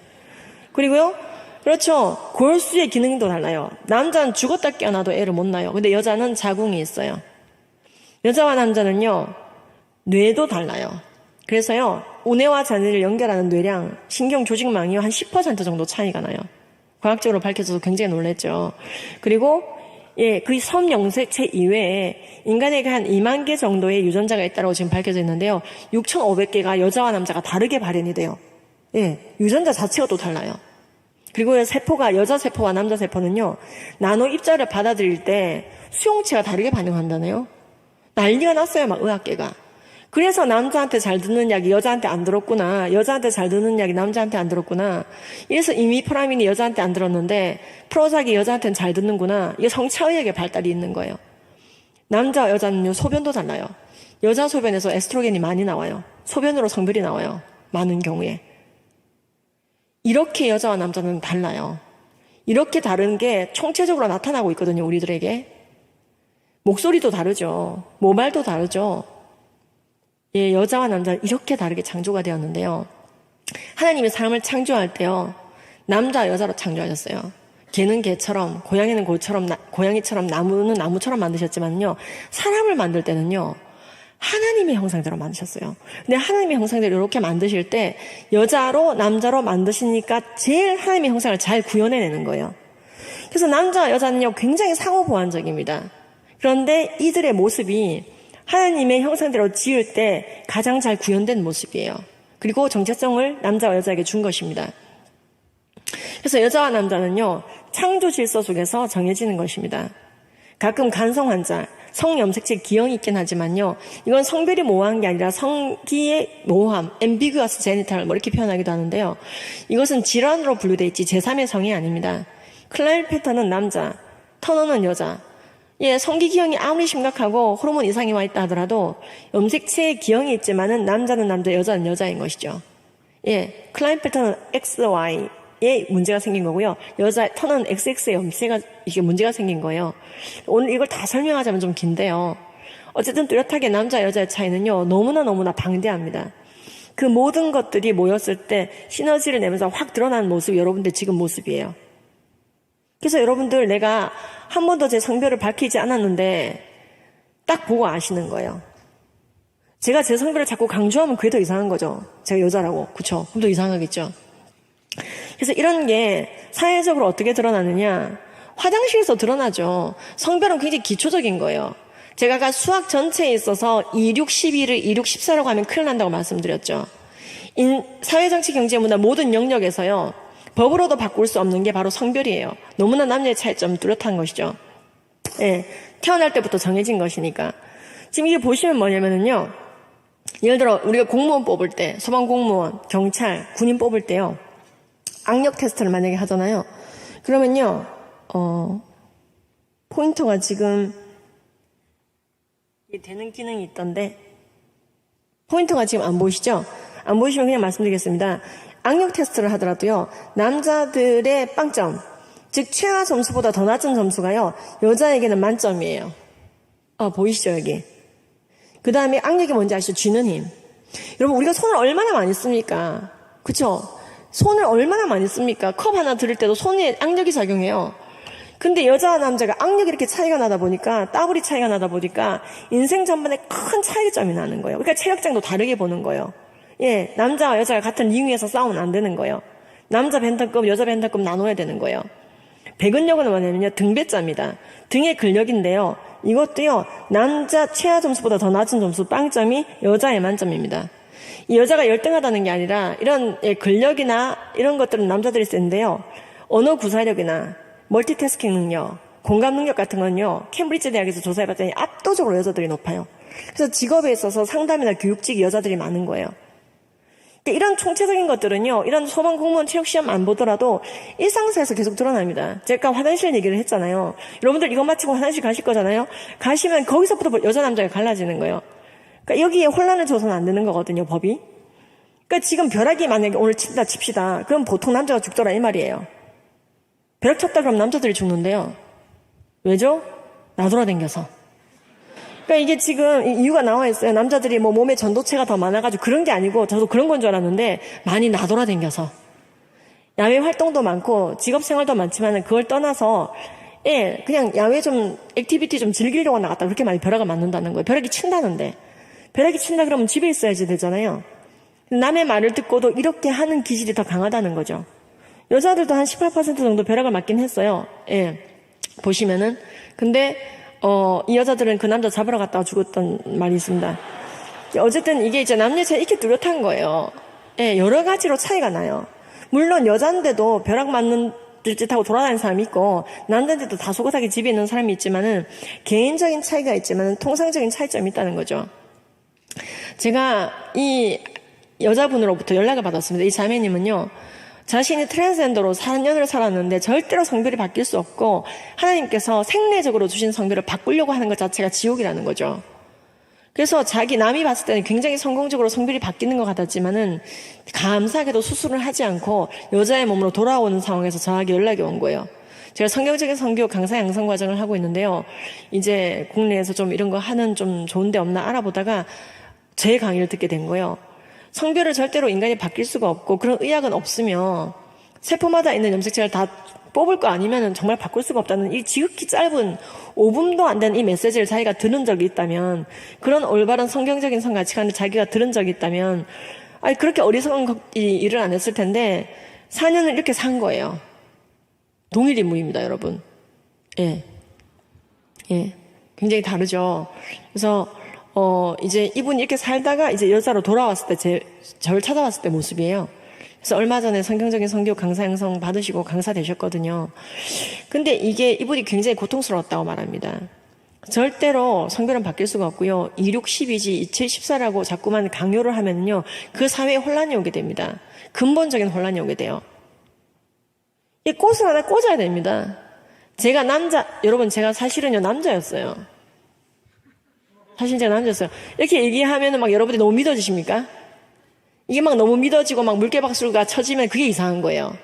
그리고요, 그렇죠. 골수의 기능도 달라요. 남자는 죽었다 깨어나도 애를 못 낳아요. 근데 여자는 자궁이 있어요. 여자와 남자는요, 뇌도 달라요. 그래서요, 우뇌와 자뇌를 연결하는 뇌량, 신경 조직망이요, 한 10% 정도 차이가 나요. 과학적으로 밝혀져서 굉장히 놀랐죠. 그리고, 예, 그 섬염색체 이외에 인간에게 한 2만 개 정도의 유전자가 있다고 지금 밝혀져 있는데요. 6,500개가 여자와 남자가 다르게 발현이 돼요. 예, 유전자 자체가 또 달라요. 그리고 세포가, 여자 세포와 남자 세포는요, 나노 입자를 받아들일 때 수용체가 다르게 반응한다네요. 난리가 났어요, 막 의학계가. 그래서 남자한테 잘 듣는 약이 여자한테 안 들었구나. 여자한테 잘 듣는 약이 남자한테 안 들었구나. 이래서 이미프라민이 여자한테 안 들었는데 프로작이 여자한테는 잘 듣는구나. 이게 성차의학의 발달이 있는 거예요. 남자와 여자는요, 소변도 달라요. 여자 소변에서 에스트로겐이 많이 나와요. 소변으로 성별이 나와요. 많은 경우에. 이렇게 여자와 남자는 달라요. 이렇게 다른 게 총체적으로 나타나고 있거든요, 우리들에게. 목소리도 다르죠. 모발도 다르죠. 예, 여자와 남자는 이렇게 다르게 창조가 되었는데요. 하나님이 사람을 창조할 때요, 남자, 여자로 창조하셨어요. 개는 개처럼, 고양이는 고양이처럼, 나무는 나무처럼 만드셨지만요, 사람을 만들 때는요, 하나님의 형상대로 만드셨어요. 근데 하나님의 형상대로 이렇게 만드실 때, 여자로, 남자로 만드시니까 제일 하나님의 형상을 잘 구현해내는 거예요. 그래서 남자와 여자는요, 굉장히 상호보완적입니다. 그런데 이들의 모습이 하나님의 형상대로 지을 때 가장 잘 구현된 모습이에요. 그리고 정체성을 남자와 여자에게 준 것입니다. 그래서 여자와 남자는요, 창조 질서 속에서 정해지는 것입니다. 가끔 간성 환자, 성염색체 기형이 있긴 하지만요, 이건 성별이 모호한 게 아니라 성기의 모호함, ambiguous genital 뭐 이렇게 표현하기도 하는데요. 이것은 질환으로 분류되어 있지 제3의 성이 아닙니다. 클라인페터는 남자, 터너는 여자. 예, 성기 기형이 아무리 심각하고 호르몬 이상이 와 있다 하더라도 염색체의 기형이 있지만은 남자는 남자, 여자는 여자인 것이죠. 예, 클라인페터는 XY에 문제가 생긴 거고요. 터는 XX의 염색가 이게 문제가 생긴 거예요. 오늘 이걸 다 설명하자면 좀 긴데요. 어쨌든 뚜렷하게 남자, 여자의 차이는요, 너무나 방대합니다. 그 모든 것들이 모였을 때 시너지를 내면서 확 드러나는 모습이 여러분들 지금 모습이에요. 그래서 여러분들, 내가 한 번도 제 성별을 밝히지 않았는데 딱 보고 아시는 거예요. 제가 제 성별을 자꾸 강조하면 그게 더 이상한 거죠. 제가 여자라고. 그쵸? 그럼 더 이상하겠죠. 그래서 이런 게 사회적으로 어떻게 드러나느냐, 화장실에서 드러나죠. 성별은 굉장히 기초적인 거예요. 제가 아까 수학 전체에 있어서 26, 12를 26, 14라고 하면 큰일 난다고 말씀드렸죠. 사회정치, 경제, 문화 모든 영역에서요, 법으로도 바꿀 수 없는 게 바로 성별이에요. 너무나 남녀의 차이점이 뚜렷한 것이죠. 예, 태어날 때부터 정해진 것이니까. 지금 이게 보시면 뭐냐면은요, 예를 들어 우리가 공무원 뽑을 때, 소방공무원, 경찰, 군인 뽑을 때요, 악력 테스트를 만약에 하잖아요. 그러면요, 포인터가 지금 되는 기능이 있던데, 포인터가 지금 안 보이시죠? 안 보이시면 그냥 말씀드리겠습니다. 악력 테스트를 하더라도요, 남자들의 빵점, 즉 최하 점수보다 더 낮은 점수가요, 여자에게는 만점이에요. 보이시죠, 여기? 그 다음에 악력이 뭔지 아시죠? 쥐는 힘. 여러분, 우리가 손을 얼마나 많이 씁니까? 그쵸? 손을 얼마나 많이 씁니까? 컵 하나 들을 때도 손에 악력이 작용해요. 근데 여자와 남자가 악력이 이렇게 차이가 나다 보니까, 따블이 차이가 나다 보니까 인생 전반에 큰 차이점이 나는 거예요. 그러니까 체력장도 다르게 보는 거예요. 예, 남자와 여자가 같은 링 위에서 싸우면 안 되는 거예요. 남자 벤턴급, 여자 벤턴급 나눠야 되는 거예요. 배근력은 뭐냐면요, 등배자입니다. 등의 근력인데요, 이것도요, 남자 최하 점수보다 더 낮은 점수, 빵점이 여자의 만점입니다. 이 여자가 열등하다는 게 아니라 이런 근력이나 이런 것들은 남자들이 센데요, 언어 구사력이나 멀티태스킹 능력, 공감 능력 같은 건요, 캠브리지 대학에서 조사해봤더니 압도적으로 여자들이 높아요. 그래서 직업에 있어서 상담이나 교육직이 여자들이 많은 거예요. 그러니까 이런 총체적인 것들은요, 이런 소방 공무원 체육 시험 안 보더라도 일상생활에서 계속 드러납니다. 제가 화장실 얘기를 했잖아요. 여러분들 이거 마치고 화장실 가실 거잖아요. 가시면 거기서부터 여자 남자가 갈라지는 거예요. 그러니까 여기에 혼란을 줘서는 안 되는 거거든요, 법이. 그러니까 지금 벼락이 만약에 오늘 친다 칩시다. 그럼 보통 남자가 죽더라 이 말이에요. 벼락 쳤다 그럼 남자들이 죽는데요. 왜죠? 나돌아댕겨서. 그러니까 이게 지금 이유가 나와 있어요. 남자들이 뭐 몸에 전도체가 더 많아가지고 그런 게 아니고 저도 그런 건 줄 알았는데 많이 나돌아댕겨서. 야외 활동도 많고 직업 생활도 많지만 그걸 떠나서 예, 그냥 야외 좀 액티비티 좀 즐기려고 나갔다 그렇게 많이 벼락을 맞는다는 거예요. 벼락이 친다는데. 벼락이 친다 그러면 집에 있어야지 되잖아요. 남의 말을 듣고도 이렇게 하는 기질이 더 강하다는 거죠. 여자들도 한 18% 정도 벼락을 맞긴 했어요. 예. 보시면은. 근데, 이 여자들은 그 남자 잡으러 갔다가 죽었던 말이 있습니다. 어쨌든 이게 이제 남녀차이 이렇게 뚜렷한 거예요. 예, 여러 가지로 차이가 나요. 물론 여자인데도 벼락 맞는 짓하고 돌아다니는 사람이 있고, 남자인데도 다 속옷하게 집에 있는 사람이 있지만은, 개인적인 차이가 있지만은 통상적인 차이점이 있다는 거죠. 제가 이 여자분으로부터 연락을 받았습니다. 이 자매님은요, 자신이 트랜스젠더로 4년을 살았는데 절대로 성별이 바뀔 수 없고 하나님께서 생리적으로 주신 성별을 바꾸려고 하는 것 자체가 지옥이라는 거죠. 그래서 남이 봤을 때는 굉장히 성공적으로 성별이 바뀌는 것 같았지만은 감사하게도 수술을 하지 않고 여자의 몸으로 돌아오는 상황에서 저에게 연락이 온 거예요. 제가 성경적인 선교 강사 양성 과정을 하고 있는데요. 이제 국내에서 좀 이런 거 하는 좀 좋은 데 없나 알아보다가 제 강의를 듣게 된 거예요. 성별을 절대로 인간이 바뀔 수가 없고 그런 의학은 없으며 세포마다 있는 염색체를 다 뽑을 거 아니면 정말 바꿀 수가 없다는 이 지극히 짧은 5분도 안 되는 이 메시지를 자기가 들은 적이 있다면, 그런 올바른 성경적인 가치관을 자기가 들은 적이 있다면 그렇게 어리석은 일을 안 했을 텐데 4년을 이렇게 산 거예요. 동일 인물입니다, 여러분. 예. 굉장히 다르죠. 그래서 이제 이분이 이렇게 살다가 이제 여자로 돌아왔을 때 저를 찾아왔을 때 모습이에요. 그래서 얼마 전에 성경적인 선교 강사 양성 받으시고 강사 되셨거든요. 근데 이분이 굉장히 고통스러웠다고 말합니다. 절대로 성별은 바뀔 수가 없고요. 2612지 2714라고 자꾸만 강요를 하면요, 그 사회에 혼란이 오게 됩니다. 근본적인 혼란이 오게 돼요. 이 꽃을 하나 꽂아야 됩니다. 여러분 제가 사실은요 남자였어요. 사실 제가 남자였어요. 이렇게 얘기하면은 막 여러분들이 너무 믿어지십니까? 이게 막 너무 믿어지고 막 물개박수가 쳐지면 그게 이상한 거예요.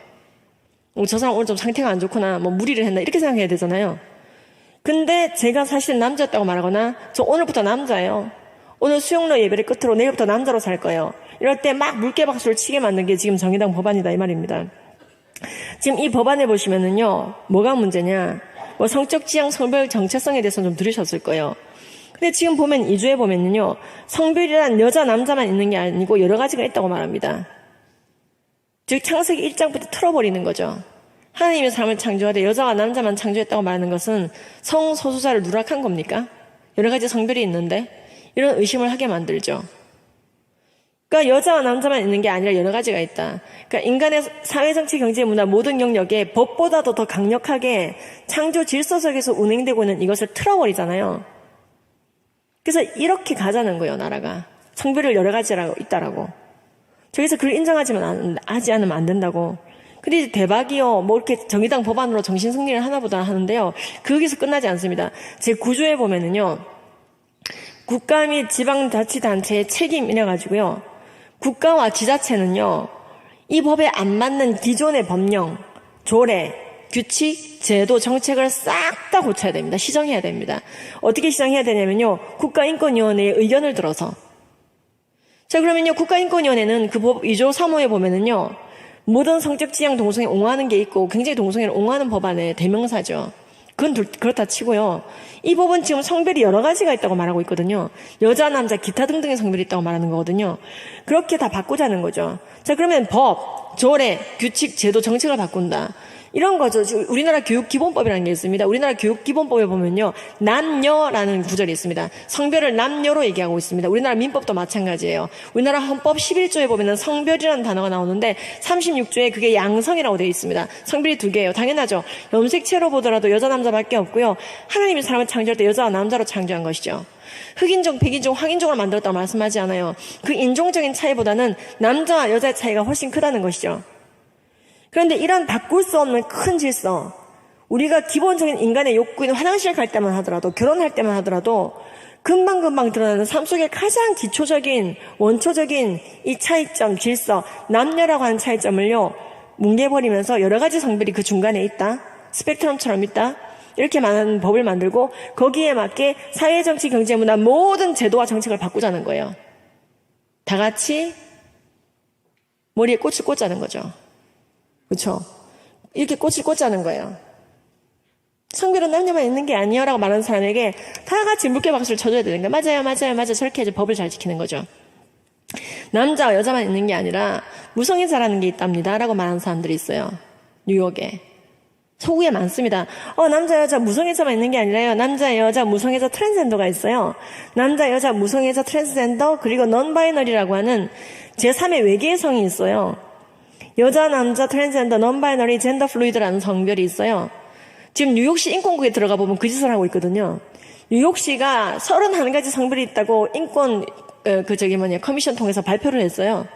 저 사람 오늘 좀 상태가 안 좋구나, 뭐 무리를 했나, 이렇게 생각해야 되잖아요. 근데 제가 사실 남자였다고 말하거나, 저 오늘부터 남자예요. 오늘 수영로 예배를 끝으로 내일부터 남자로 살 거예요. 이럴 때 막 물개박수를 치게 만든 게 지금 정의당 법안이다 이 말입니다. 지금 이 법안에 보시면은요, 뭐가 문제냐, 뭐 성적 지향 성별 정체성에 대해서는 좀 들으셨을 거예요. 근데 지금 보면 2주에 보면은요, 성별이란 여자 남자만 있는 게 아니고 여러 가지가 있다고 말합니다. 즉 창세기 1장부터 틀어버리는 거죠. 하나님의 사람을 창조하되 여자와 남자만 창조했다고 말하는 것은 성소수자를 누락한 겁니까? 여러 가지 성별이 있는데 이런 의심을 하게 만들죠. 그러니까 여자와 남자만 있는 게 아니라 여러 가지가 있다. 그러니까 인간의 사회, 정치, 경제, 문화 모든 영역에 법보다도 더 강력하게 창조 질서 속에서 운행되고 있는 이것을 틀어버리잖아요. 그래서 이렇게 가자는 거예요, 나라가. 성별을 여러 가지라고 있다라고. 저기서 그걸 하지 않으면 안 된다고. 근데 이제 대박이요. 뭐 이렇게 정의당 법안으로 정신승리를 하나보다 하는데요. 거기서 끝나지 않습니다. 제 9조에 보면은요, 국가 및 지방자치단체의 책임 이래가지고요, 국가와 지자체는요, 이 법에 안 맞는 기존의 법령, 조례, 규칙, 제도, 정책을 싹 다 고쳐야 됩니다. 시정해야 됩니다. 어떻게 시정해야 되냐면요, 국가인권위원회의 의견을 들어서. 자, 그러면요, 국가인권위원회는 그 법 2조 3호에 보면은요, 모든 성적 지향 동성애 옹호하는 게 있고 굉장히 동성애를 옹호하는 법안의 대명사죠. 그건 그렇다 치고요, 이 법은 지금 성별이 여러 가지가 있다고 말하고 있거든요. 여자, 남자, 기타 등등의 성별이 있다고 말하는 거거든요. 그렇게 다 바꾸자는 거죠. 자, 그러면 법, 조례, 규칙, 제도, 정책을 바꾼다. 이런 거죠. 우리나라 교육기본법이라는 게 있습니다. 우리나라 교육기본법에 보면요, 남녀라는 구절이 있습니다. 성별을 남녀로 얘기하고 있습니다. 우리나라 민법도 마찬가지예요. 우리나라 헌법 11조에 보면은 성별이라는 단어가 나오는데 36조에 그게 양성이라고 되어 있습니다. 성별이 두 개예요. 당연하죠. 염색체로 보더라도 여자 남자밖에 없고요. 하나님이 사람을 창조할 때 여자와 남자로 창조한 것이죠. 흑인종, 백인종, 황인종을 만들었다고 말씀하지 않아요. 그 인종적인 차이보다는 남자와 여자의 차이가 훨씬 크다는 것이죠. 그런데 이런 바꿀 수 없는 큰 질서, 우리가 기본적인 인간의 욕구인 화장실 갈 때만 하더라도, 결혼할 때만 하더라도 금방금방 드러나는 삶 속의 가장 기초적인 원초적인 이 차이점, 질서, 남녀라고 하는 차이점을요 뭉개버리면서 여러 가지 성별이 그 중간에 있다, 스펙트럼처럼 있다, 이렇게 많은 법을 만들고 거기에 맞게 사회, 정치, 경제, 문화 모든 제도와 정책을 바꾸자는 거예요. 다 같이 머리에 꽃을 꽂자는 거죠. 그렇죠? 이렇게 꽃을 꽂자는 거예요. 성별은 남녀만 있는 게 아니요라고 말하는 사람에게 다 같이 물개박수를 쳐줘야 되는 거예요. 맞아요, 맞아요, 맞아요. 저렇게 해서 법을 잘 지키는 거죠. 남자와 여자만 있는 게 아니라 무성애자라는 게 있답니다 라고 말하는 사람들이 있어요. 뉴욕에. 서구에 많습니다. 남자, 여자, 무성애자만 있는 게 아니라요. 남자, 여자, 무성애자, 트랜스젠더가 있어요. 남자, 여자, 무성애자, 트랜스젠더, 그리고 넌바이너리라고 하는 제3의 외계의 성이 있어요. 여자, 남자, 트랜스젠더, 넌바이너리, 젠더 플루이드라는 성별이 있어요. 지금 뉴욕시 인권국에 들어가 보면 그 짓을 하고 있거든요. 뉴욕시가 31가지 성별이 있다고 인권, 커미션 통해서 발표를 했어요.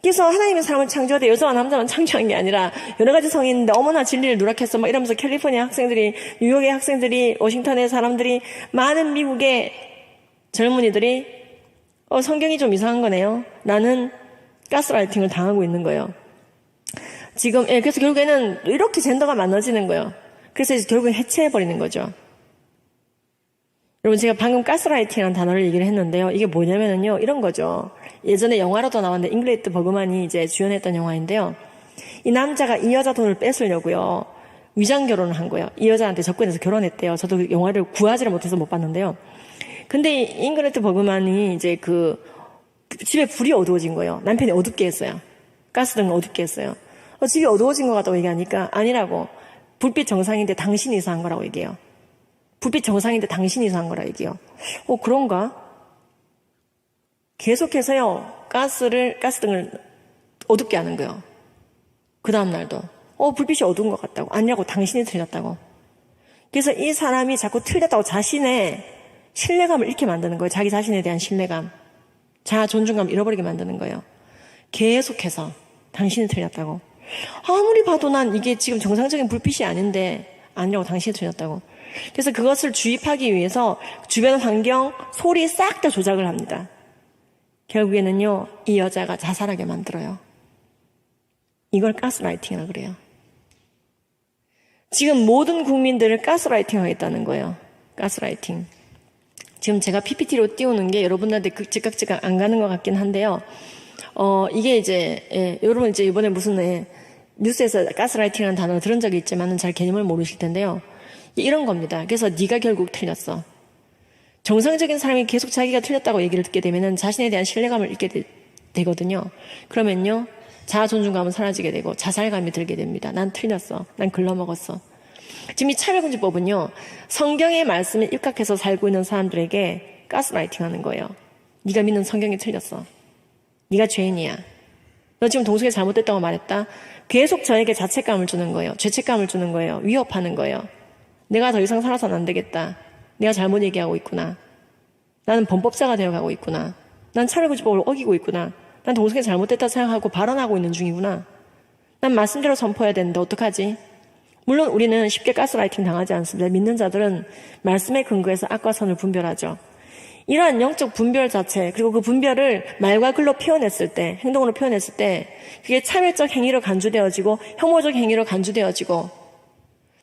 그래서 하나님의 사람을 창조할 때 여자와 남자만 창조한 게 아니라 여러 가지 성이 있는데 어머나 진리를 누락했어 막 이러면서 캘리포니아 학생들이, 뉴욕의 학생들이, 워싱턴의 사람들이, 많은 미국의 젊은이들이 성경이 좀 이상한 거네요 라는 가스라이팅을 당하고 있는 거예요. 지금 그래서 결국에는 이렇게 젠더가 많아지는 거예요. 그래서 이제 결국엔 해체해버리는 거죠. 여러분, 제가 방금 가스라이팅이라는 단어를 얘기를 했는데요. 이게 뭐냐면요, 이런 거죠. 예전에 영화로도 나왔는데 잉글리트 버그만이 이제 주연했던 영화인데요. 이 남자가 이 여자 돈을 뺏으려고요, 위장 결혼을 한 거예요. 이 여자한테 접근해서 결혼했대요. 저도 영화를 구하지를 못해서 못 봤는데요. 근데 이 잉글리트 버그만이 이제 집에 불이 어두워진 거예요. 남편이 어둡게 했어요. 가스등을 어둡게 했어요. 집이 어두워진 것 같다고 얘기하니까 아니라고. 불빛 정상인데 당신이 이상한 거라고 얘기해요. 불빛 정상인데 당신이 이상한 거라 얘기해요. 그런가? 계속해서요, 가스등을 어둡게 하는 거예요. 그 다음날도. 불빛이 어두운 것 같다고. 아니라고, 당신이 틀렸다고. 그래서 이 사람이 자꾸 틀렸다고 자신의 신뢰감을 잃게 만드는 거예요. 자기 자신에 대한 신뢰감. 자아 존중감을 잃어버리게 만드는 거예요. 계속해서 당신이 틀렸다고. 아무리 봐도 난 이게 지금 정상적인 불빛이 아닌데 아니라고, 당신이 틀렸다고. 그래서 그것을 주입하기 위해서 주변 환경, 소리 싹 다 조작을 합니다. 결국에는요, 이 여자가 자살하게 만들어요. 이걸 가스라이팅이라고 그래요. 지금 모든 국민들을 가스라이팅 하겠다는 거예요. 가스라이팅. 지금 제가 PPT로 띄우는 게 여러분들한테 즉각 안 가는 것 같긴 한데요. 이게 이제, 여러분 이제 이번에 무슨 뉴스에서 가스라이팅이라는 단어를 들은 적이 있지만은 잘 개념을 모르실 텐데요. 이런 겁니다. 그래서 네가 결국 틀렸어. 정상적인 사람이 계속 자기가 틀렸다고 얘기를 듣게 되면은 자신에 대한 신뢰감을 잃게 되거든요. 그러면요, 자아 존중감은 사라지게 되고 자살감이 들게 됩니다. 난 틀렸어. 난 글러먹었어. 지금 이 차별금지법은요, 성경의 말씀에 입각해서 살고 있는 사람들에게 가스라이팅 하는 거예요. 네가 믿는 성경이 틀렸어. 네가 죄인이야. 너 지금 동성애 잘못됐다고 말했다. 계속 저에게 자책감을 주는 거예요. 죄책감을 주는 거예요. 위협하는 거예요. 내가 더 이상 살아서는 안 되겠다. 내가 잘못 얘기하고 있구나. 나는 범법자가 되어가고 있구나. 난 차별금지법을 어기고 있구나. 난 동성애 잘못됐다 생각하고 발언하고 있는 중이구나. 난 말씀대로 선포해야 되는데 어떡하지? 물론 우리는 쉽게 가스라이팅 당하지 않습니다. 믿는 자들은 말씀에 근거해서 악과 선을 분별하죠. 이러한 영적 분별 자체, 그리고 그 분별을 말과 글로 표현했을 때, 행동으로 표현했을 때 그게 차별적 행위로 간주되어지고 혐오적 행위로 간주되어지고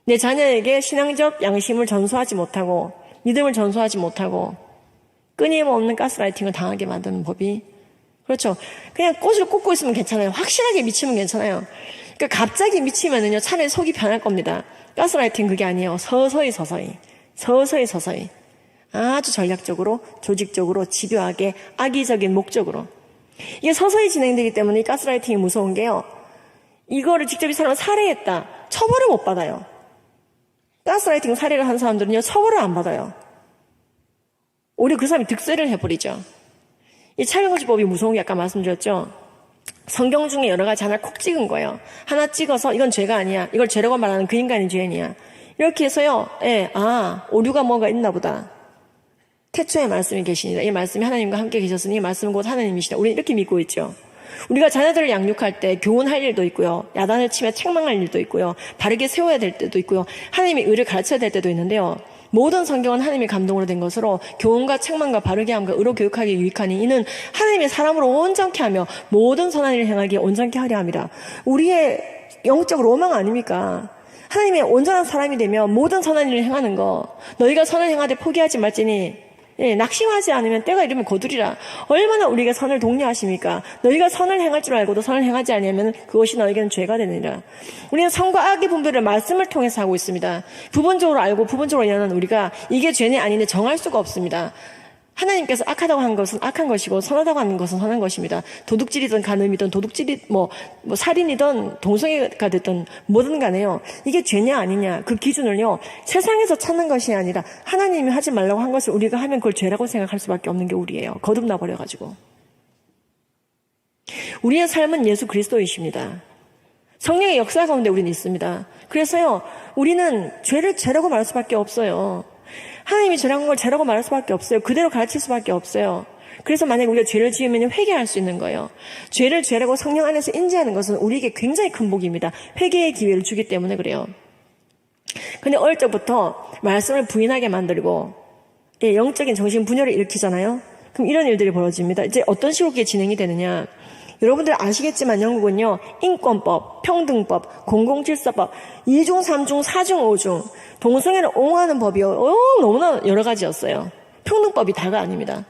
내 자녀에게 신앙적 양심을 전수하지 못하고 믿음을 전수하지 못하고 끊임없는 가스라이팅을 당하게 만드는 법이, 그렇죠. 그냥 꽃을 꽂고 있으면 괜찮아요. 확실하게 미치면 괜찮아요. 그러니까 갑자기 미치면은요, 차라리 속이 변할 겁니다. 가스라이팅 그게 아니에요. 서서히 아주 전략적으로, 조직적으로, 집요하게, 악의적인 목적으로. 이게 서서히 진행되기 때문에 이 가스라이팅이 무서운 게요, 이거를 직접 이 사람을 살해했다, 처벌을 못 받아요. 가스라이팅 살해를 한 사람들은요, 처벌을 안 받아요. 오히려 그 사람이 득세를 해버리죠. 이 촬영금지법이 무서운 게 아까 말씀드렸죠. 성경 중에 여러 가지 하나 콕 찍은 거예요. 하나 찍어서 이건 죄가 아니야. 이걸 죄라고 말하는 그 인간이 죄인이야. 이렇게 해서요, 오류가 뭔가 있나 보다. 태초에 말씀이 계시니라. 이 말씀이 하나님과 함께 계셨으니 이 말씀은 곧 하나님이시다. 우리는 이렇게 믿고 있죠. 우리가 자녀들을 양육할 때 교훈할 일도 있고요. 야단을 치며 책망할 일도 있고요. 바르게 세워야 될 때도 있고요. 하나님의 의를 가르쳐야 될 때도 있는데요. 모든 성경은 하나님의 감동으로 된 것으로 교훈과 책망과 바르게 함과 의로 교육하기에 유익하니 이는 하나님의 사람으로 온전케 하며 모든 선한 일을 행하기에 온전케 하려 합니다. 우리의 영적 로망 아닙니까? 하나님의 온전한 사람이 되면 모든 선한 일을 행하는 거. 너희가 선을 행하되 포기하지 말지니 낙심하지 않으면 때가 이르면 거두리라. 얼마나 우리에게 선을 독려하십니까? 너희가 선을 행할 줄 알고도 선을 행하지 않으면 그것이 너희에게는 죄가 되느니라. 우리는 선과 악의 분별을 말씀을 통해서 하고 있습니다. 부분적으로 알고 부분적으로 일하는 우리가 이게 죄네 아니네 정할 수가 없습니다. 하나님께서 악하다고 한 것은 악한 것이고 선하다고 하는 것은 선한 것입니다. 도둑질이든 간음이든 살인이든 동성애가 됐든 뭐든 간에요. 이게 죄냐 아니냐 그 기준을요. 세상에서 찾는 것이 아니라 하나님이 하지 말라고 한 것을 우리가 하면 그걸 죄라고 생각할 수밖에 없는 게 우리예요. 거듭나 버려가지고. 우리의 삶은 예수 그리스도이십니다. 성령의 역사 가운데 우리는 있습니다. 그래서요. 우리는 죄를 죄라고 말할 수밖에 없어요. 하나님이 죄라는 걸 죄라고 말할 수밖에 없어요. 그대로 가르칠 수밖에 없어요. 그래서 만약에 우리가 죄를 지으면 회개할 수 있는 거예요. 죄를 죄라고 성령 안에서 인지하는 것은 우리에게 굉장히 큰 복입니다. 회개의 기회를 주기 때문에 그래요. 근데 어릴 적부터 말씀을 부인하게 만들고 영적인 정신 분열을 일으키잖아요. 그럼 이런 일들이 벌어집니다. 이제 어떤 식으로 그게 진행이 되느냐. 여러분들 아시겠지만 영국은요. 인권법, 평등법, 공공질서법, 2중, 3중, 4중, 5중 동성애를 옹호하는 법이요. 너무나 여러 가지였어요. 평등법이 다가 아닙니다.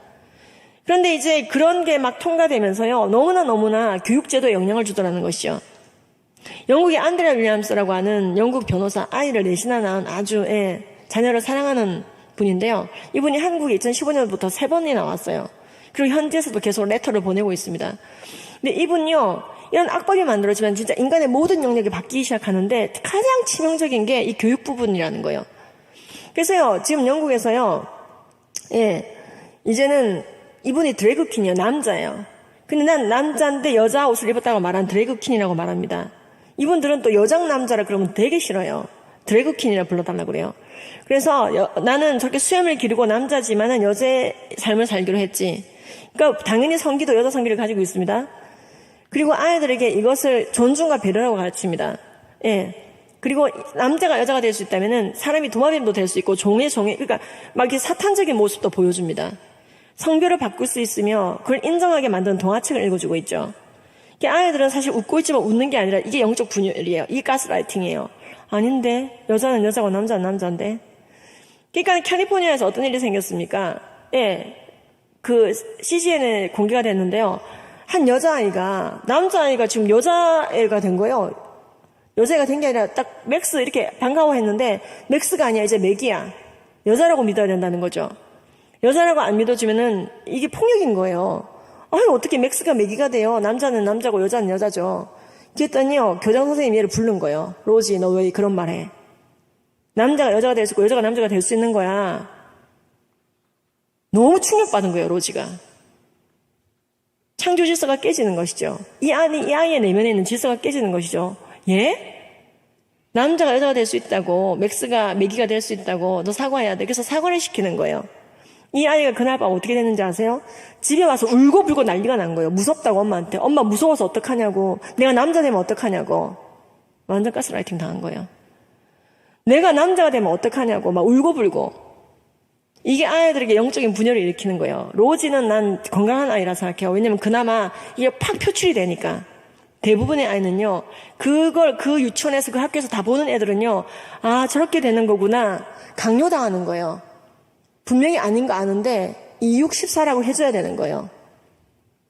그런데 이제 그런 게 막 통과되면서요. 너무나 교육제도에 영향을 주더라는 것이죠. 영국의 안드레아 윌리엄스라고 하는 영국 변호사 아이를 넷이나 낳은 아주 자녀를 사랑하는 분인데요. 이분이 한국에 2015년부터 3번이나 왔어요. 그리고 현지에서도 계속 레터를 보내고 있습니다. 근데 이분요, 이런 악법이 만들어지면 진짜 인간의 모든 영역이 바뀌기 시작하는데 가장 치명적인 게 이 교육 부분이라는 거예요. 그래서요, 지금 영국에서요, 이제는 이분이 드래그퀸이에요. 남자예요. 근데 난 남자인데 여자 옷을 입었다고 말한 드래그퀸이라고 말합니다. 이분들은 또 여장 남자라 그러면 되게 싫어요. 드래그퀸이라 불러달라고 그래요. 그래서 나는 저렇게 수염을 기르고 남자지만은 여자의 삶을 살기로 했지. 그러니까 당연히 성기도 여자 성기를 가지고 있습니다. 그리고 아이들에게 이것을 존중과 배려라고 가르칩니다. 그리고 남자가 여자가 될 수 있다면은 사람이 도마뱀도 될 수 있고 그러니까 막 이렇게 사탄적인 모습도 보여줍니다. 성별을 바꿀 수 있으며 그걸 인정하게 만드는 동화책을 읽어주고 있죠. 아이들은 사실 웃고 있지만 웃는 게 아니라 이게 영적 분열이에요. 이게 가스라이팅이에요. 아닌데 여자는 여자고 남자는 남자인데. 그러니까 캘리포니아에서 어떤 일이 생겼습니까? 그 CGN에 공개가 됐는데요. 한 여자아이가 남자아이가 지금 여자애가 된 거예요. 여자애가 된 게 아니라 딱 맥스 이렇게 반가워했는데 맥스가 아니야. 이제 맥이야. 여자라고 믿어야 된다는 거죠. 여자라고 안 믿어주면은 이게 폭력인 거예요. 아니 어떻게 맥스가 맥이가 돼요. 남자는 남자고 여자는 여자죠. 그랬더니요. 교장 선생님이 얘를 부른 거예요. 로지 너 왜 그런 말 해. 남자가 여자가 될 수 있고 여자가 남자가 될 수 있는 거야. 너무 충격받은 거예요. 로지가. 창조 질서가 깨지는 것이죠. 이 아이의 내면에 있는 질서가 깨지는 것이죠. 남자가 여자가 될 수 있다고, 맥스가 매기가 될 수 있다고, 너 사과해야 돼. 그래서 사과를 시키는 거예요. 이 아이가 그날 밤 어떻게 됐는지 아세요? 집에 와서 울고불고 난리가 난 거예요. 무섭다고 엄마한테. 엄마 무서워서 어떡하냐고. 내가 남자 되면 어떡하냐고. 완전 가스라이팅 당한 거예요. 내가 남자가 되면 어떡하냐고 막 울고불고. 이게 아이들에게 영적인 분열을 일으키는 거예요. 로지는 난 건강한 아이라 생각해요. 왜냐면 그나마 이게 팍 표출이 되니까. 대부분의 아이는요, 그 유치원에서 그 학교에서 다 보는 애들은요, 아, 저렇게 되는 거구나. 강요당하는 거예요. 분명히 아닌 거 아는데, 264라고 해줘야 되는 거예요.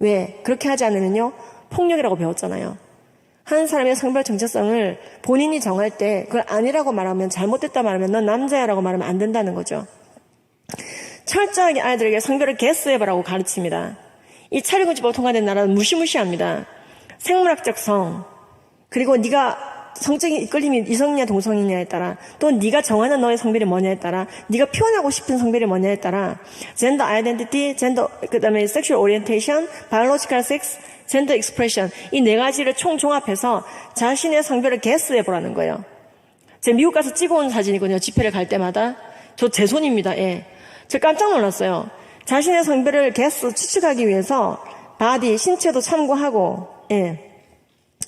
왜? 그렇게 하지 않으면요, 폭력이라고 배웠잖아요. 한 사람의 성별 정체성을 본인이 정할 때, 그걸 아니라고 말하면, 잘못됐다 말하면, 넌 남자야라고 말하면 안 된다는 거죠. 철저하게 아이들에게 성별을 개수해보라고 가르칩니다. 이 차별금지법 통과된 나라는 무시무시합니다. 생물학적 성, 그리고 네가 성적인 이끌림이 이성이냐 동성이냐에 따라, 또 네가 정하는 너의 성별이 뭐냐에 따라, 네가 표현하고 싶은 성별이 뭐냐에 따라, 젠더 아이덴티티, 그다음에 섹슈얼 오리엔테이션, 바이올로지컬 섹스, 젠더 익스프레션, 이 네 가지를 총종합해서 자신의 성별을 게스해 보라는 거예요. 제가 미국 가서 찍어온 사진이거든요. 집회를 갈 때마다. 제 손입니다. 예. 제가 깜짝 놀랐어요. 자신의 성별을 추측하기 위해서 바디, 신체도 참고하고, 예.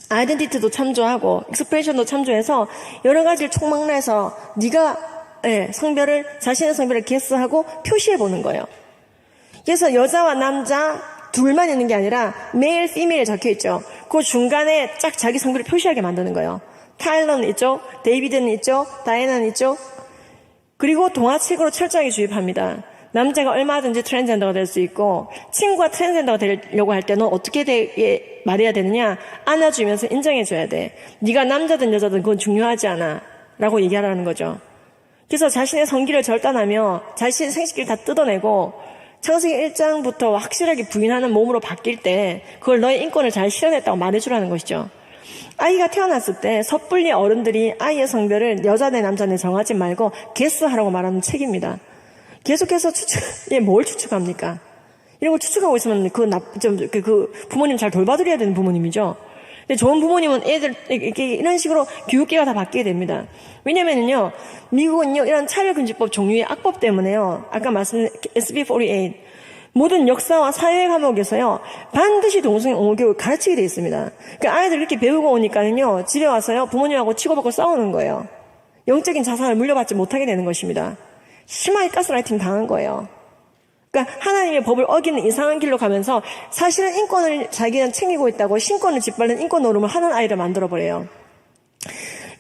아이덴티티도 참조하고, 익스프레션도 참조해서 여러 가지를 총망라해서 네가 자신의 성별을 게스하고 표시해 보는 거예요. 그래서 여자와 남자 둘만 있는 게 아니라 메일, 피메일에 적혀 있죠. 그 중간에 쫙 자기 성별을 표시하게 만드는 거예요. 타일러는 있죠, 데이비드는 있죠, 다이애나는 있죠. 그리고 동화책으로 철저하게 주입합니다. 남자가 얼마든지 트랜스젠더가 될 수 있고, 친구가 트랜스젠더가 되려고 할 때 너 어떻게 말해야 되느냐, 안아주면서 인정해줘야 돼. 네가 남자든 여자든 그건 중요하지 않아 라고 얘기하라는 거죠. 그래서 자신의 성기를 절단하며 자신의 생식기를 다 뜯어내고 창세기 1장부터 확실하게 부인하는 몸으로 바뀔 때 그걸 너의 인권을 잘 실현했다고 말해주라는 것이죠. 아이가 태어났을 때 섣불리 어른들이 아이의 성별을 여자네 남자네 정하지 말고 게스하라고 말하는 책입니다. 계속해서 뭘 추측합니까? 이런 걸 추측하고 있으면 그 부모님 잘 돌봐드려야 되는 부모님이죠. 근데 좋은 부모님은 이런 식으로 교육계가 다 바뀌게 됩니다. 왜냐면은요, 미국은요, 이런 차별금지법 종류의 악법 때문에요, 아까 말씀드린 SB48, 모든 역사와 사회 과목에서요, 반드시 동성애 옹호 교육을 가르치게 되어 있습니다. 그러니까 아이들 이렇게 배우고 오니까는요, 집에 와서요, 부모님하고 치고받고 싸우는 거예요. 영적인 자산을 물려받지 못하게 되는 것입니다. 심하게 가스라이팅 당한 거예요. 그러니까 하나님의 법을 어기는 이상한 길로 가면서 사실은 인권을 자기는 챙기고 있다고 신권을 짓밟는 인권 노름을 하는 아이를 만들어버려요.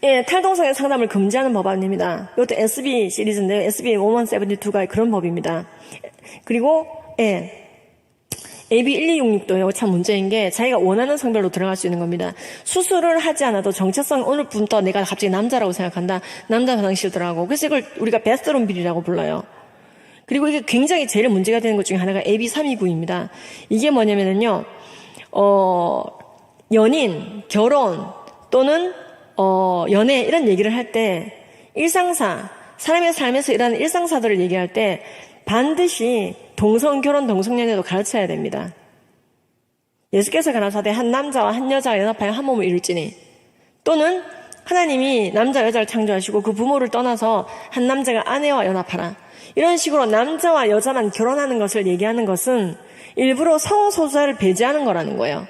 예, 탈동성애 상담을 금지하는 법안입니다. 이것도 SB 시리즈인데요. SB 1172가 그런 법입니다. 그리고 AB 1266도요. 참 문제인 게 자기가 원하는 성별로 들어갈 수 있는 겁니다. 수술을 하지 않아도 정체성 오늘부터 내가 갑자기 남자라고 생각한다. 남자 화장실 들어가고. 그래서 이걸 우리가 베스트론 비리라고 불러요. 그리고 이게 굉장히 제일 문제가 되는 것 중에 하나가 AB 329입니다. 이게 뭐냐면은요, 연인, 결혼 또는 연애 이런 얘기를 할 때 일상사, 사람의 삶에서 일하는 일상사들을 얘기할 때 반드시 동성결혼, 동성연애도 가르쳐야 됩니다. 예수께서 가라사대 한 남자와 한 여자가 연합하여 한 몸을 이룰지니, 또는 하나님이 남자 여자를 창조하시고 그 부모를 떠나서 한 남자가 아내와 연합하라. 이런 식으로 남자와 여자만 결혼하는 것을 얘기하는 것은 일부러 성소수자를 배제하는 거라는 거예요.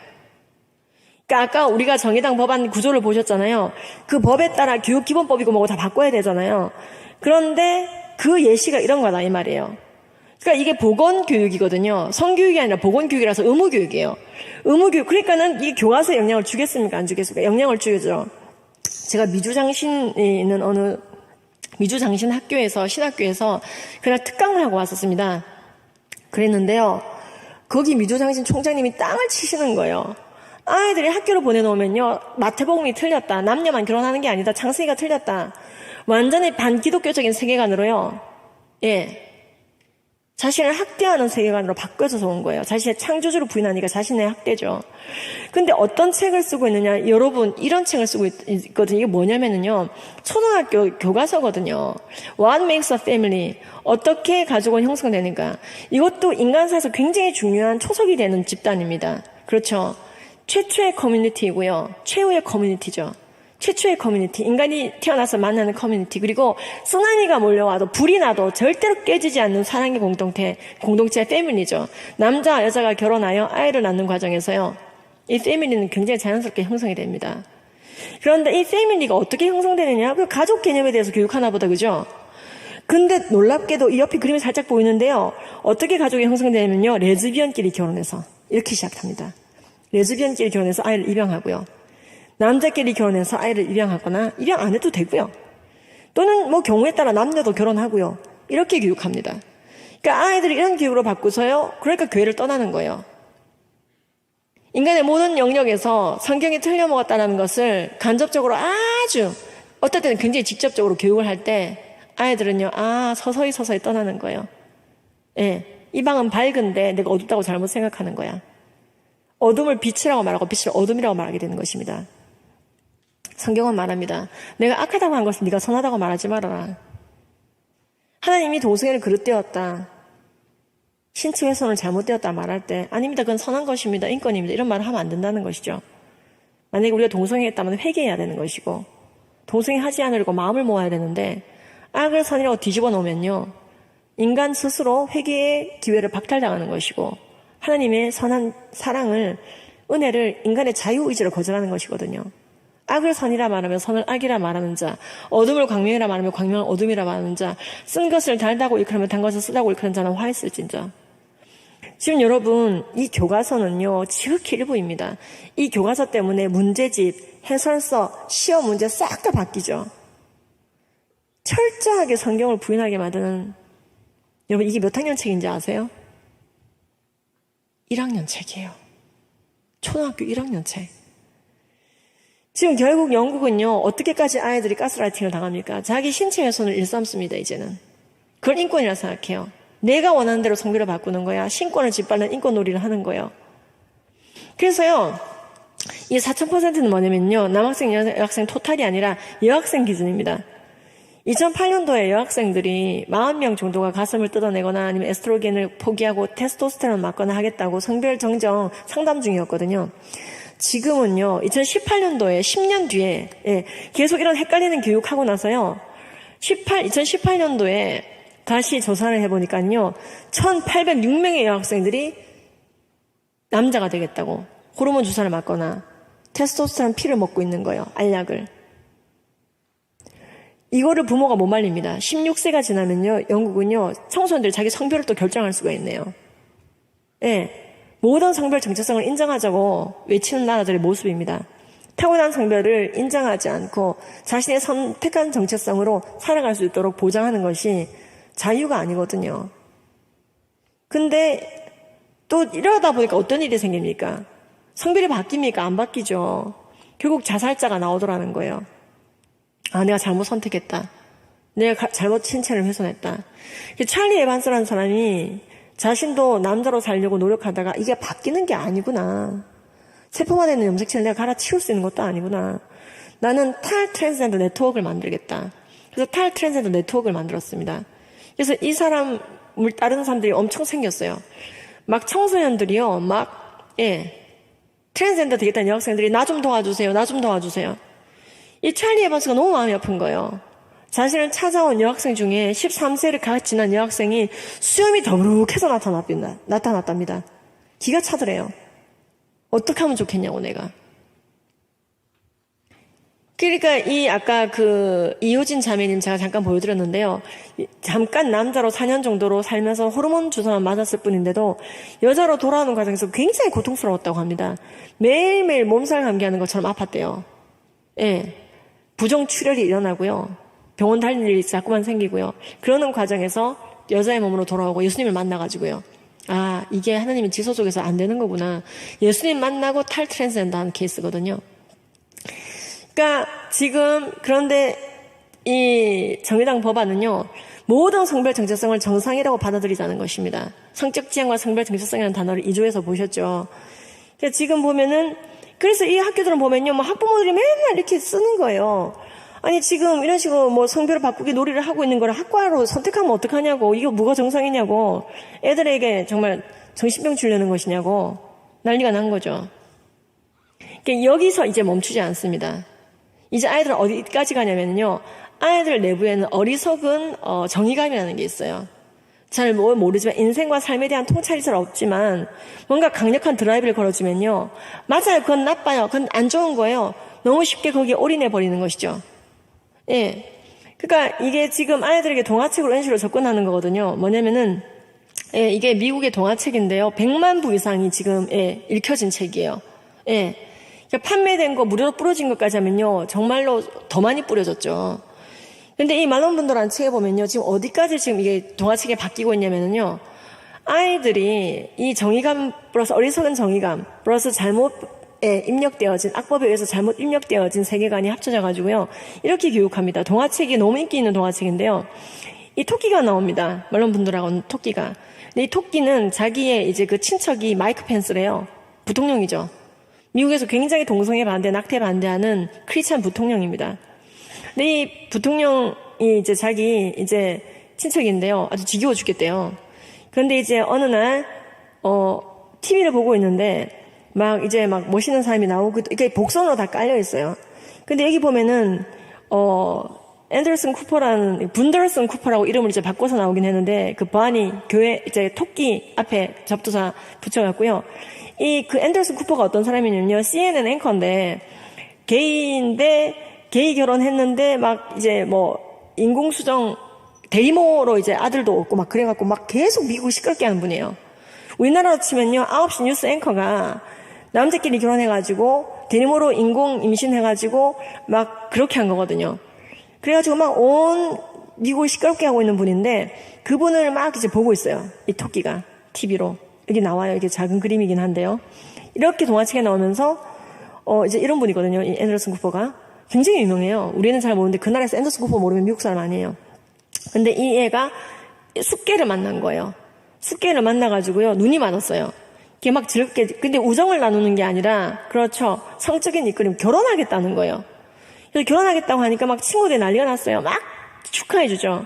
그러니까 아까 우리가 정의당 법안 구조를 보셨잖아요. 그 법에 따라 교육기본법이고 뭐고 다 바꿔야 되잖아요. 그런데 그 예시가 이런 거다 이 말이에요. 그러니까 이게 보건교육이거든요. 성교육이 아니라 보건교육이라서 의무교육이에요. 의무교육. 그러니까는 이게 교과서에 영향을 주겠습니까? 안 주겠습니까? 영향을 주겠죠. 제가 미주장신에 있는 어느 미주장신 학교에서, 신학교에서 그날 특강을 하고 왔었습니다. 그랬는데요. 거기 미주장신 총장님이 땅을 치시는 거예요. 아이들이 학교로 보내놓으면요, 마태복음이 틀렸다. 남녀만 결혼하는 게 아니다. 창세기가 틀렸다. 완전히 반기독교적인 세계관으로요. 자신을 학대하는 세계관으로 바꿔져서 온 거예요. 자신의 창조주를 부인하니까 자신의 학대죠. 근데 어떤 책을 쓰고 있느냐? 여러분, 이런 책을 쓰고 있거든요. 이게 뭐냐면은요, 초등학교 교과서거든요. What makes a family? 어떻게 가족은 형성되는가? 이것도 인간사에서 굉장히 중요한 초석이 되는 집단입니다. 그렇죠. 최초의 커뮤니티이고요. 최후의 커뮤니티죠. 최초의 커뮤니티, 인간이 태어나서 만나는 커뮤니티, 그리고 쓰나미가 몰려와도 불이 나도 절대로 깨지지 않는 사랑의 공동체의 패밀리죠. 남자와 여자가 결혼하여 아이를 낳는 과정에서요, 이 패밀리는 굉장히 자연스럽게 형성이 됩니다. 그런데 이 패밀리가 어떻게 형성되느냐? 그 가족 개념에 대해서 교육하나 보다, 그죠? 근데 놀랍게도 이 옆에 그림이 살짝 보이는데요. 어떻게 가족이 형성되냐면요, 레즈비언끼리 결혼해서 이렇게 시작합니다. 레즈비언끼리 결혼해서 아이를 입양하고요. 남자끼리 결혼해서 아이를 입양하거나 입양 안 해도 되고요. 또는 뭐 경우에 따라 남녀도 결혼하고요. 이렇게 교육합니다. 그러니까 아이들이 이런 교육으로 바꾸서요. 그러니까 교회를 떠나는 거예요. 인간의 모든 영역에서 성경이 틀려먹었다는 것을 간접적으로 아주 어떨 때는 굉장히 직접적으로 교육을 할 때 아이들은요. 서서히 떠나는 거예요. 이 방은 밝은데 내가 어둡다고 잘못 생각하는 거야. 어둠을 빛이라고 말하고 빛을 어둠이라고 말하게 되는 것입니다. 성경은 말합니다. 내가 악하다고 한 것을 네가 선하다고 말하지 말아라. 하나님이 동성애를 그릇되었다, 신체 훼손을 잘못되었다 말할 때 아닙니다, 그건 선한 것입니다, 인권입니다, 이런 말을 하면 안 된다는 것이죠. 만약에 우리가 동성애했다면 회개해야 되는 것이고, 동성애 하지 않으려고 마음을 모아야 되는데 악을 선이라고 뒤집어 놓으면요, 인간 스스로 회개의 기회를 박탈당하는 것이고, 하나님의 선한 사랑을, 은혜를, 인간의 자유의지를 거절하는 것이거든요. 악을 선이라 말하면 선을 악이라 말하는 자, 어둠을 광명이라 말하면 광명을 어둠이라 말하는 자, 쓴 것을 달다고 일컬으면 단 것을 쓰다고 일컬는 자는 화했을진저. 지금 여러분, 이 교과서는요, 지극히 일부입니다. 이 교과서 때문에 문제집, 해설서, 시험 문제 싹 다 바뀌죠. 철저하게 성경을 부인하게 만드는, 여러분, 이게 몇 학년 책인지 아세요? 1학년 책이에요. 초등학교 1학년 책. 지금 결국 영국은요, 어떻게까지 아이들이 가스라이팅을 당합니까? 자기 신체 훼손을 일삼습니다, 이제는. 그걸 인권이라 생각해요. 내가 원하는 대로 성별을 바꾸는 거야. 신권을 짓밟는 인권놀이를 하는 거예요. 그래서요, 이 4000%는 뭐냐면요, 남학생, 여학생 토탈이 아니라 여학생 기준입니다. 2008년도에 여학생들이 40명 정도가 가슴을 뜯어내거나 아니면 에스트로겐을 포기하고 테스토스테론 맞거나 하겠다고 성별 정정 상담 중이었거든요. 지금은요, 2018년도에 10년 뒤에, 계속 이런 헷갈리는 교육하고 나서요, 2018년도에 다시 조사를 해보니까요, 1806명의 여학생들이 남자가 되겠다고 호르몬 주사를 맞거나 테스토스테론 피를 먹고 있는 거예요, 알약을. 이거를 부모가 못 말립니다. 16세가 지나면요, 영국은요, 청소년들이 자기 성별을 또 결정할 수가 있네요. 모든 성별 정체성을 인정하자고 외치는 나라들의 모습입니다. 타고난 성별을 인정하지 않고 자신의 선택한 정체성으로 살아갈 수 있도록 보장하는 것이 자유가 아니거든요. 근데 또 이러다 보니까 어떤 일이 생깁니까? 성별이 바뀝니까? 안 바뀌죠. 결국 자살자가 나오더라는 거예요. 아, 내가 잘못 선택했다. 내가 잘못 신체를 훼손했다. 찰리 에반스라는 사람이 자신도 남자로 살려고 노력하다가 이게 바뀌는 게 아니구나. 세포화되어 있는 염색체를 내가 갈아치울 수 있는 것도 아니구나. 나는 탈 트랜스젠더 네트워크를 만들겠다. 그래서 탈 트랜스젠더 네트워크를 만들었습니다. 그래서 이 사람을 따르는 사람들이 엄청 생겼어요. 막 청소년들이요, 트랜스젠더 되겠다는 여학생들이 나 좀 도와주세요. 나 좀 도와주세요. 이 찰리 에반스가 너무 마음이 아픈 거예요. 자신을 찾아온 여학생 중에 13세를 갓 지난 여학생이 수염이 더부룩해서 나타났답니다. 기가 차더래요. 어떻게 하면 좋겠냐고, 내가. 그러니까 아까 이효진 자매님 제가 잠깐 보여드렸는데요. 잠깐 남자로 4년 정도로 살면서 호르몬 주사만 맞았을 뿐인데도 여자로 돌아오는 과정에서 굉장히 고통스러웠다고 합니다. 매일매일 몸살 감기하는 것처럼 아팠대요. 부정출혈이 일어나고요. 병원 다닐 일이 자꾸만 생기고요. 그러는 과정에서 여자의 몸으로 돌아오고 예수님을 만나가지고요. 아, 이게 하나님의 지소 속에서 안 되는 거구나. 예수님 만나고 탈 트랜스젠더 하는 케이스거든요. 그러니까 지금 그런데 이 정의당 법안은요, 모든 성별 정체성을 정상이라고 받아들이자는 것입니다. 성적 지향과 성별 정체성이라는 단어를 2조에서 보셨죠. 그러니까 지금 보면은, 그래서 이 학교들은 보면요, 학부모들이 맨날 이렇게 쓰는 거예요. 아니, 지금 이런 식으로 성별을 바꾸기 놀이를 하고 있는 거를 학과로 선택하면 어떡하냐고, 이거 뭐가 정상이냐고, 애들에게 정말 정신병 주려는 것이냐고 난리가 난 거죠. 그러니까 여기서 이제 멈추지 않습니다. 이제 아이들은 어디까지 가냐면요, 아이들 내부에는 어리석은 정의감이라는 게 있어요. 잘 모르지만 인생과 삶에 대한 통찰이 잘 없지만 뭔가 강력한 드라이브를 걸어주면요, 맞아요, 그건 나빠요, 그건 안 좋은 거예요, 너무 쉽게 거기에 올인해 버리는 것이죠. 그러니까 이게 지금 아이들에게 동화책으로 이런 식으로 접근하는 거거든요. 뭐냐면은 이게 미국의 동화책인데요, 100만 부 이상이 지금 읽혀진 책이에요. 그러니까 판매된 거 무료로 뿌려진 것까지 하면요, 정말로 더 많이 뿌려졌죠. 근데 이 말론분들한 책에 보면요, 지금 어디까지 지금 이게 동화책에 바뀌고 있냐면요, 아이들이 이 정의감 플러스 어리석은 정의감 플러스 잘못 입력되어진, 악법에 의해서 잘못 입력되어진 세계관이 합쳐져가지고요, 이렇게 교육합니다. 동화책이 너무 인기 있는 동화책인데요, 이 토끼가 나옵니다. 말론분들하고는 토끼가. 근데 이 토끼는 자기의 이제 그 친척이 마이크 펜스래요. 부통령이죠. 미국에서 굉장히 동성애 반대, 낙태 반대하는 크리스찬 부통령입니다. 근데 이 부통령이 이제 자기 이제 친척인데요. 아주 지겨워 죽겠대요. 그런데 이제 어느 날, TV를 보고 있는데, 막 이제 막 멋있는 사람이 나오고, 이게 복선으로 다 깔려 있어요. 근데 여기 보면은, 앤더슨 쿠퍼라는, 분더슨 쿠퍼라고 이름을 이제 바꿔서 나오긴 했는데, 그 버니 교회 이제 토끼 앞에 접두사 붙여갖고요. 그 앤더슨 쿠퍼가 어떤 사람이냐면요. CNN 앵커인데, 게이인데, 게이 결혼했는데, 막 이제 뭐, 인공수정, 데이모로 이제 아들도 없고 막 그래갖고 막 계속 미국을 시끄럽게 하는 분이에요. 우리나라로 치면요, 9시 뉴스 앵커가 남자끼리 결혼해가지고 데이모로 인공 임신해가지고 막 그렇게 한 거거든요. 그래가지고 막 온 미국을 시끄럽게 하고 있는 분인데 그분을 막 이제 보고 있어요. 이 토끼가 TV로. 여기 나와요. 이게 작은 그림이긴 한데요. 이렇게 동화책에 나오면서 이제 이런 분이거든요. 이 앤더슨 쿠퍼가. 굉장히 유명해요. 우리는 잘 모르는데 그 나라에서 앤더슨 쿠퍼 모르면 미국 사람 아니에요. 근데 이 애가 숫개를 만난 거예요. 숫개를 만나가지고요. 눈이 맞았어요. 이게 막 즐겁게, 근데 우정을 나누는 게 아니라, 그렇죠. 성적인 이끌림, 결혼하겠다는 거예요. 그래서 결혼하겠다고 하니까 막 친구들이 난리가 났어요. 막 축하해주죠.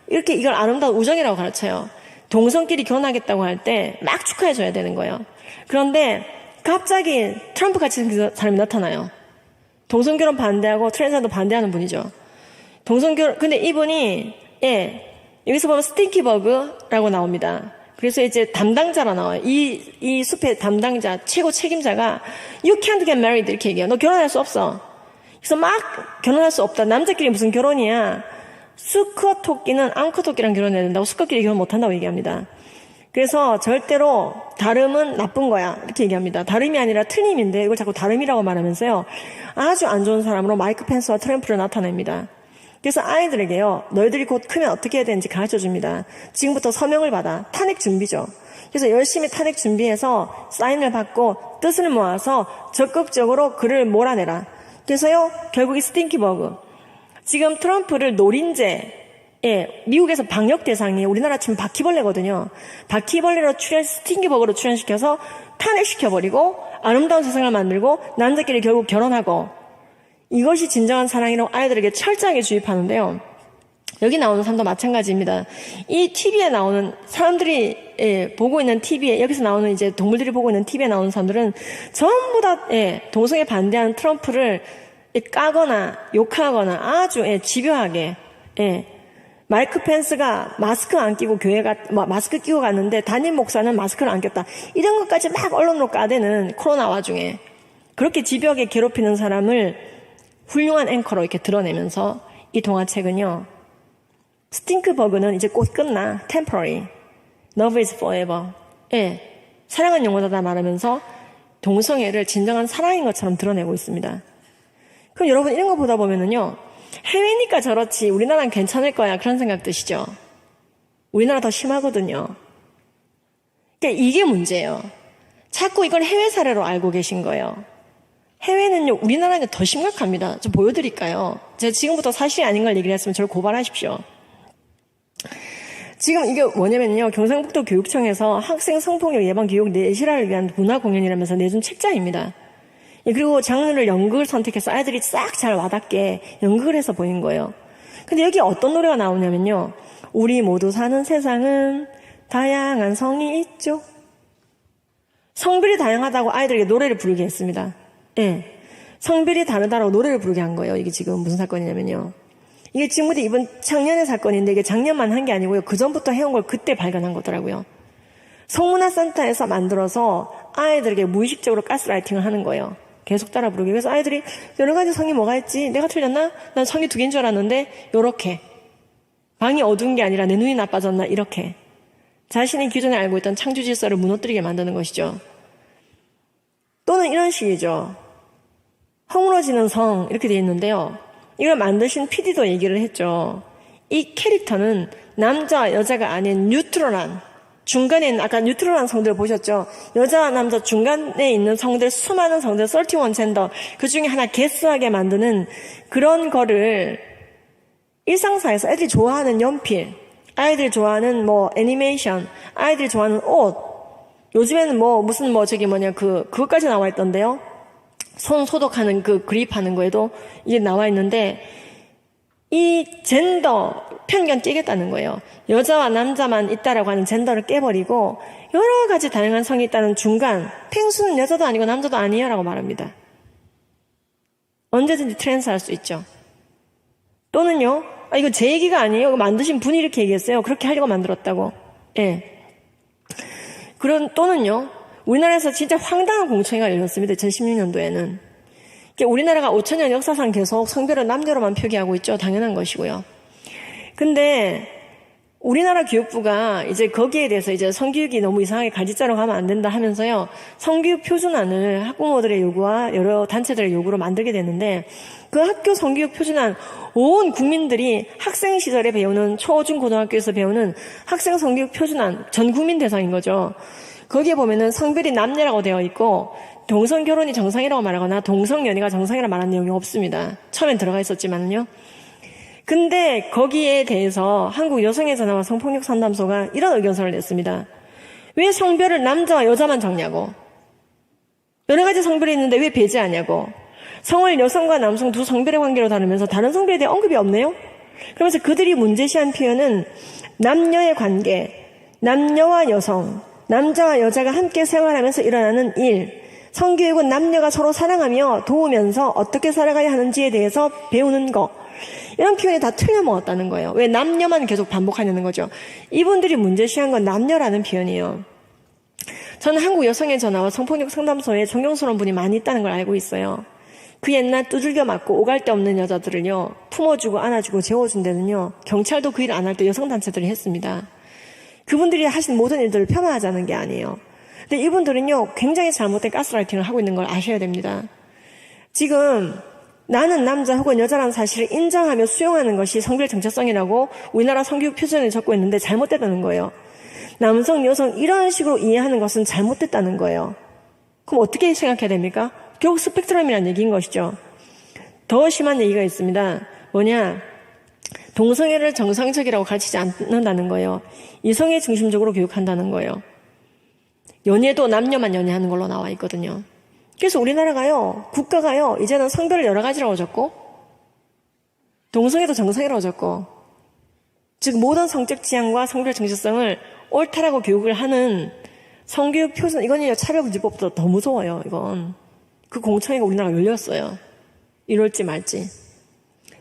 이렇게 이걸 아름다운 우정이라고 가르쳐요. 동성끼리 결혼하겠다고 할 때 막 축하해줘야 되는 거예요. 그런데 갑자기 트럼프 같이 생긴 사람이 나타나요. 동성결혼 반대하고 트랜스젠더 반대하는 분이죠. 동성결혼, 근데 이분이 여기서 보면 스팅키버그라고 나옵니다. 그래서 이제 담당자라 나와요. 이 숲의 담당자, 최고 책임자가 You can't get married 이렇게 얘기해요. 너 결혼할 수 없어. 그래서 막 결혼할 수 없다. 남자끼리 무슨 결혼이야. 수컷 토끼는 앙컷 토끼랑 결혼해야 된다고 수컷끼리 결혼 못한다고 얘기합니다. 그래서 절대로 다름은 나쁜 거야 이렇게 얘기합니다. 다름이 아니라 틀림인데 이걸 자꾸 다름이라고 말하면서요. 아주 안 좋은 사람으로 마이크 펜스와 트럼프를 나타냅니다. 그래서 아이들에게요. 너희들이 곧 크면 어떻게 해야 되는지 가르쳐줍니다. 지금부터 서명을 받아. 탄핵 준비죠. 그래서 열심히 탄핵 준비해서 사인을 받고 뜻을 모아서 적극적으로 그를 몰아내라. 그래서요. 결국 이 스팅키버그. 지금 트럼프를 미국에서 방역 대상이 우리나라 치면 바퀴벌레거든요. 바퀴벌레로 스팅키버그로 출연시켜서 탄핵시켜버리고 아름다운 세상을 만들고 남자끼리 결국 결혼하고 이것이 진정한 사랑이라고 아이들에게 철저하게 주입하는데요. 여기 나오는 사람도 마찬가지입니다. 이 TV에 나오는 사람들이 보고 있는 TV에 여기서 나오는 이제 동물들이 보고 있는 TV에 나오는 사람들은 전부 다 동성애 반대하는 트럼프를 까거나 욕하거나 아주 집요하게 마이크 펜스가 마스크 안 끼고 마스크 끼고 갔는데 담임 목사는 마스크를 안 꼈다. 이런 것까지 막 언론으로 까대는 코로나 와중에 그렇게 집요하게 괴롭히는 사람을 훌륭한 앵커로 이렇게 드러내면서 이 동화책은요. 스팅크버그는 이제 곧 끝나. temporary. love is forever. 사랑은 영원하다 말하면서 동성애를 진정한 사랑인 것처럼 드러내고 있습니다. 그럼 여러분 이런 거 보다 보면은요. 해외니까 저렇지 우리나라는 괜찮을 거야 그런 생각 드시죠? 우리나라 더 심하거든요. 그러니까 이게 문제예요. 자꾸 이걸 해외 사례로 알고 계신 거예요. 해외는요, 우리나라는 더 심각합니다. 좀 보여드릴까요? 제가 지금부터 사실이 아닌 걸 얘기를 했으면 저를 고발하십시오. 지금 이게 뭐냐면요, 경상북도 교육청에서 학생 성폭력 예방 교육 내실화를 위한 문화 공연이라면서 내준 책자입니다. 그리고 장르를 연극을 선택해서 아이들이 싹 잘 와닿게 연극을 해서 보인 거예요. 근데 여기 어떤 노래가 나오냐면요, 우리 모두 사는 세상은 다양한 성이 있죠. 성별이 다양하다고 아이들에게 노래를 부르게 했습니다. 성별이 다르다라고 노래를 부르게 한 거예요. 이게 지금 무슨 사건이냐면요. 이게 지금부터 이번 작년의 사건인데 이게 작년만 한 게 아니고요. 그 전부터 해온 걸 그때 발견한 거더라고요. 성문화센터에서 만들어서 아이들에게 무의식적으로 가스라이팅을 하는 거예요. 계속 따라 부르게. 그래서 아이들이 여러 가지 성이 뭐가 있지? 내가 틀렸나? 난 성이 2개인 줄 알았는데 요렇게. 방이 어두운 게 아니라 내 눈이 나빠졌나? 이렇게. 자신이 기존에 알고 있던 창조 질서를 무너뜨리게 만드는 것이죠. 또는 이런 식이죠. 허물어지는 성 이렇게 되어 있는데요. 이걸 만드신 PD도 얘기를 했죠. 이 캐릭터는 남자와 여자가 아닌 뉴트럴한 중간에 있는 아까 뉴트럴한 성들 보셨죠? 여자와 남자 중간에 있는 성들 수많은 성들 31 젠더 그 중에 하나 개수하게 만드는 그런 거를 일상사에서 애들이 좋아하는 연필 아이들이 좋아하는 뭐 애니메이션 아이들이 좋아하는 옷 요즘에는 그것까지 나와 있던데요. 손 소독하는 그 그립하는 거에도 이게 나와 있는데 이 젠더 편견 깨겠다는 거예요. 여자와 남자만 있다라고 하는 젠더를 깨버리고 여러 가지 다양한 성이 있다는 중간 펭수는 여자도 아니고 남자도 아니에요 라고 말합니다. 언제든지 트랜스 할 수 있죠. 또는요, 이거 제 얘기가 아니에요. 이거 만드신 분이 이렇게 얘기했어요. 그렇게 하려고 만들었다고. 예. 또는요, 우리나라에서 진짜 황당한 공청회가 열렸습니다. 2016년도에는. 우리나라가 5천년 역사상 계속 성별을 남녀로만 표기하고 있죠. 당연한 것이고요. 근데 우리나라 교육부가 이제 거기에 대해서 이제 성교육이 너무 이상하게 갈짓자로 가면 안 된다 하면서요, 성교육 표준안을 학부모들의 요구와 여러 단체들의 요구로 만들게 됐는데, 그 학교 성교육 표준안, 온 국민들이 학생 시절에 배우는 초, 중, 고등학교에서 배우는 학생 성교육 표준안, 전 국민 대상인 거죠. 거기에 보면은 성별이 남녀라고 되어 있고, 동성 결혼이 정상이라고 말하거나 동성 연애가 정상이라고 말하는 내용이 없습니다. 처음엔 들어가 있었지만요. 근데 거기에 대해서 한국 여성의 전화와 성폭력 상담소가 이런 의견서를 냈습니다. 왜 성별을 남자와 여자만 적냐고. 여러 가지 성별이 있는데 왜 배제하냐고. 성을 여성과 남성 두 성별의 관계로 다루면서 다른 성별에 대해 언급이 없네요. 그러면서 그들이 문제시한 표현은 남녀의 관계, 남녀와 여성, 남자와 여자가 함께 생활하면서 일어나는 일, 성교육은 남녀가 서로 사랑하며 도우면서 어떻게 살아가야 하는지에 대해서 배우는 거. 이런 표현이 다 틀려먹었다는 거예요. 왜 남녀만 계속 반복하냐는 거죠. 이분들이 문제시한 건 남녀라는 표현이에요. 저는 한국 여성의 전화와 성폭력 상담소에 존경스러운 분이 많이 있다는 걸 알고 있어요. 그 옛날 두들겨 맞고 오갈 데 없는 여자들을요, 품어주고 안아주고 재워준 데는요, 경찰도 그 일 안 할 때 여성단체들이 했습니다. 그분들이 하신 모든 일들을 폄하하자는 게 아니에요. 근데 이분들은요, 굉장히 잘못된 가스라이팅을 하고 있는 걸 아셔야 됩니다. 지금 나는 남자 혹은 여자라는 사실을 인정하며 수용하는 것이 성별 정체성이라고 우리나라 성교육 표준에 적고 있는데 잘못됐다는 거예요. 남성, 여성 이런 식으로 이해하는 것은 잘못됐다는 거예요. 그럼 어떻게 생각해야 됩니까? 결국 스펙트럼이라는 얘기인 것이죠. 더 심한 얘기가 있습니다. 뭐냐? 동성애를 정상적이라고 가르치지 않는다는 거예요. 이성애 중심적으로 교육한다는 거예요. 연애도 남녀만 연애하는 걸로 나와 있거든요. 그래서 우리나라가요, 국가가요, 이제는 성별을 여러 가지라고 적고, 동성애도 정상이라고 적고, 즉 모든 성적 지향과 성별 정체성을 옳다라고 교육을 하는 성교육 표준, 이거는요, 차별금지법보다 더 무서워요, 이건. 그 공청회가 우리나라가 열렸어요. 이럴지 말지.